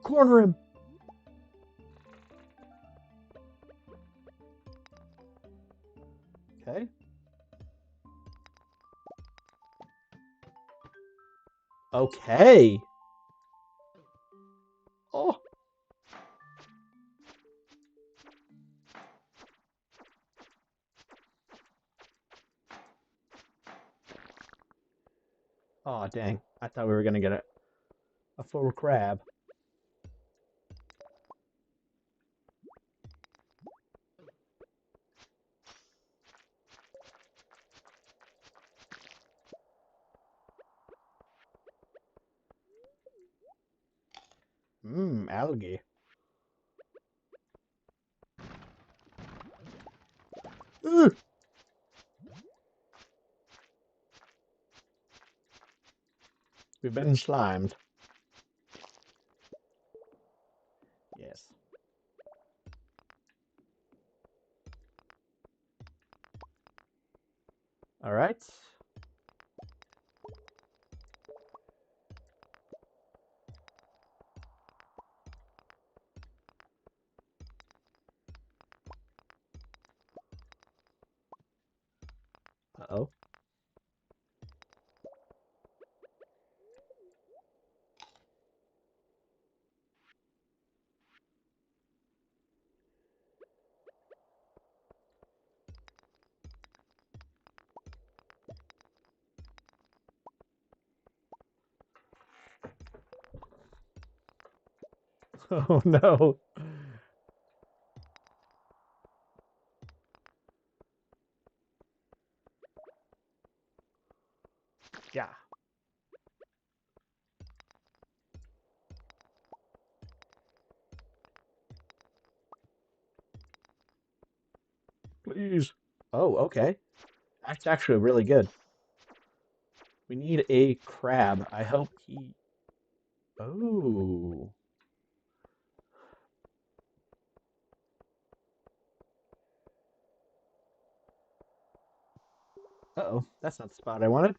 Corner him. Okay. Okay. Oh. Oh, dang. I thought we were going to get a full crab. Mmm, algae. Ugh, we've been slimed. Yes. All right. Uh-oh. Oh, no. Yeah, please. Oh, okay. That's actually really good. We need a crab. I hope he... Oh. Uh-oh. That's not the spot I wanted.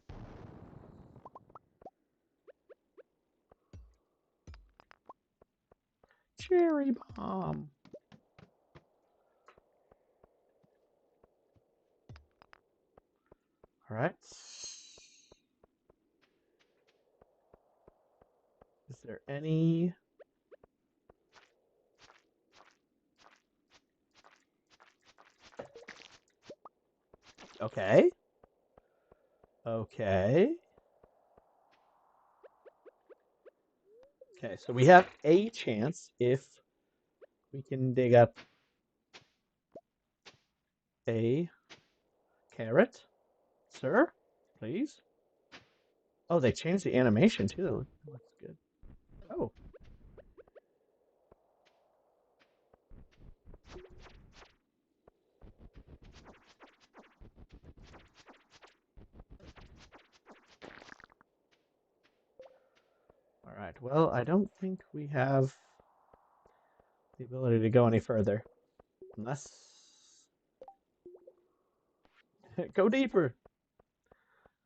Cherry bomb. All right. Is there any... Okay. Okay. Okay, so we have a chance if we can dig up a carrot. Sir, please. Oh, they changed the animation too. That looks good. Oh, all right. Well, I don't think we have the ability to go any further. Unless... Go deeper!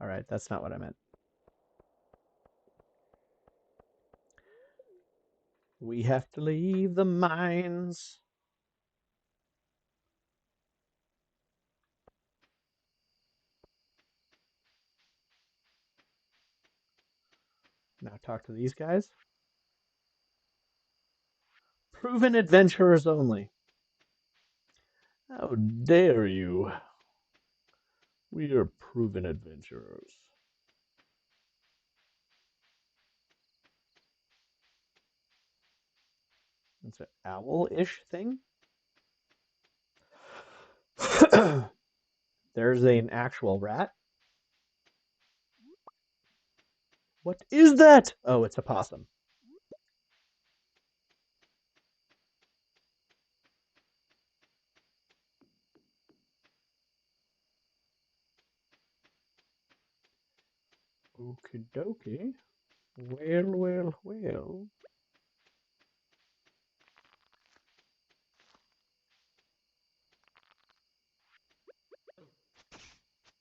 All right, that's not what I meant. We have to leave the mines. Now talk to these guys. Proven adventurers only. How dare you? We are proven adventurers. It's an owl-ish thing. There's an actual rat. What is that? Oh, it's a possum. Okie dokie. Well, well, well.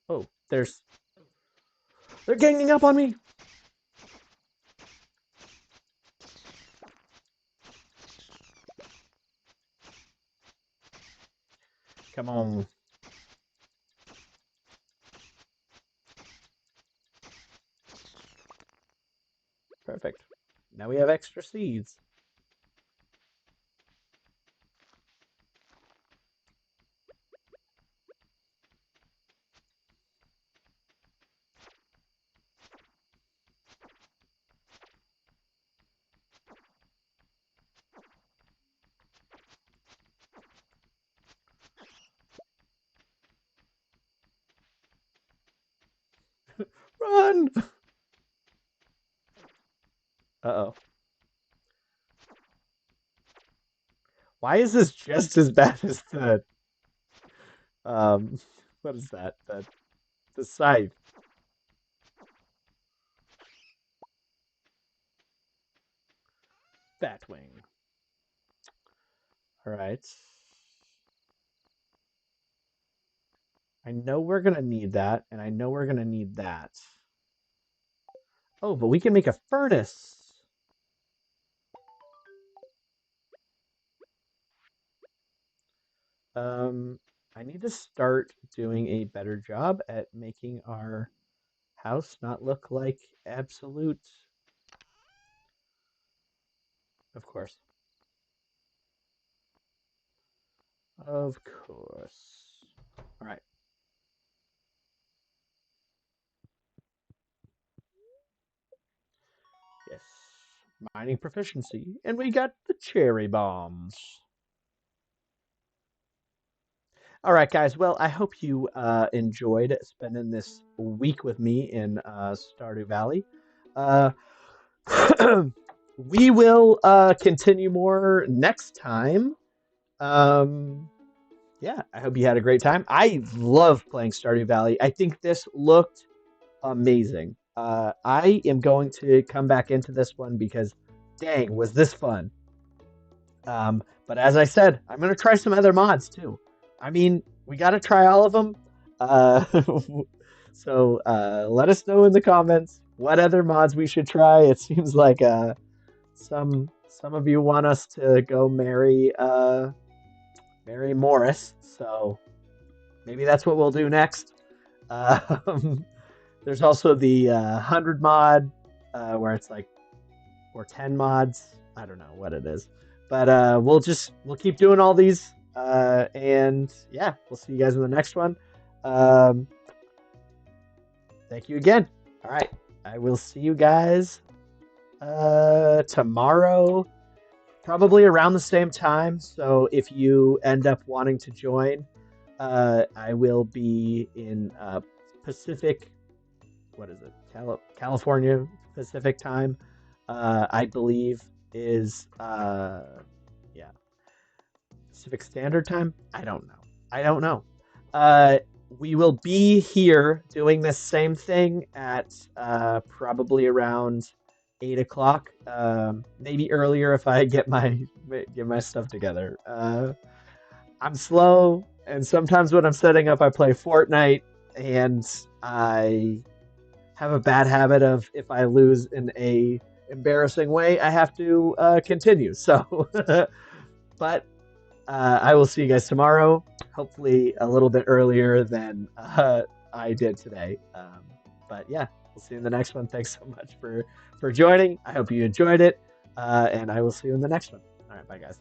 Oh, there's... They're ganging up on me! Come on. Perfect. Now we have extra seeds. Run! Uh-oh. Why is this just as bad as the um what is that? The scythe. Batwing. Alright. I know we're gonna need that, and I know we're gonna need that. Oh, but we can make a furnace. Um, I need to start doing a better job at making our house not look like absolute. Of course. Of course. All right. Yes. Mining proficiency. And we got the cherry bombs. All right, guys. Well, I hope you enjoyed spending this week with me in Stardew Valley. Uh, we will continue more next time. Um, yeah, I hope you had a great time. I love playing Stardew Valley. I think this looked amazing. I am going to come back into this one because, dang, was this fun. But as I said, I'm going to try some other mods too. I mean, we got to try all of them. Uh, so let us know in the comments what other mods we should try. It seems like some of you want us to go marry Morris, so maybe that's what we'll do next. Um, there's also the 100 mod, where it's like, or 10 mods. I don't know what it is, but we'll keep doing all these, and yeah, we'll see you guys in the next one. Um, thank you again. All right, I will see you guys tomorrow, probably around the same time. So if you end up wanting to join, I will be in Pacific. What is it? California Pacific time. I believe is yeah, Pacific Standard Time. I don't know. I don't know. Uh, we will be here doing this same thing at probably around 8 o'clock. Maybe earlier if I get my stuff together. I'm slow, and sometimes when I'm setting up, I play Fortnite, and I have a bad habit of if I lose in a embarrassing way, I have to continue. So, but I will see you guys tomorrow. Hopefully, a little bit earlier than I did today. But yeah, we'll see you in the next one. Thanks so much for joining. I hope you enjoyed it, and I will see you in the next one. All right, bye guys.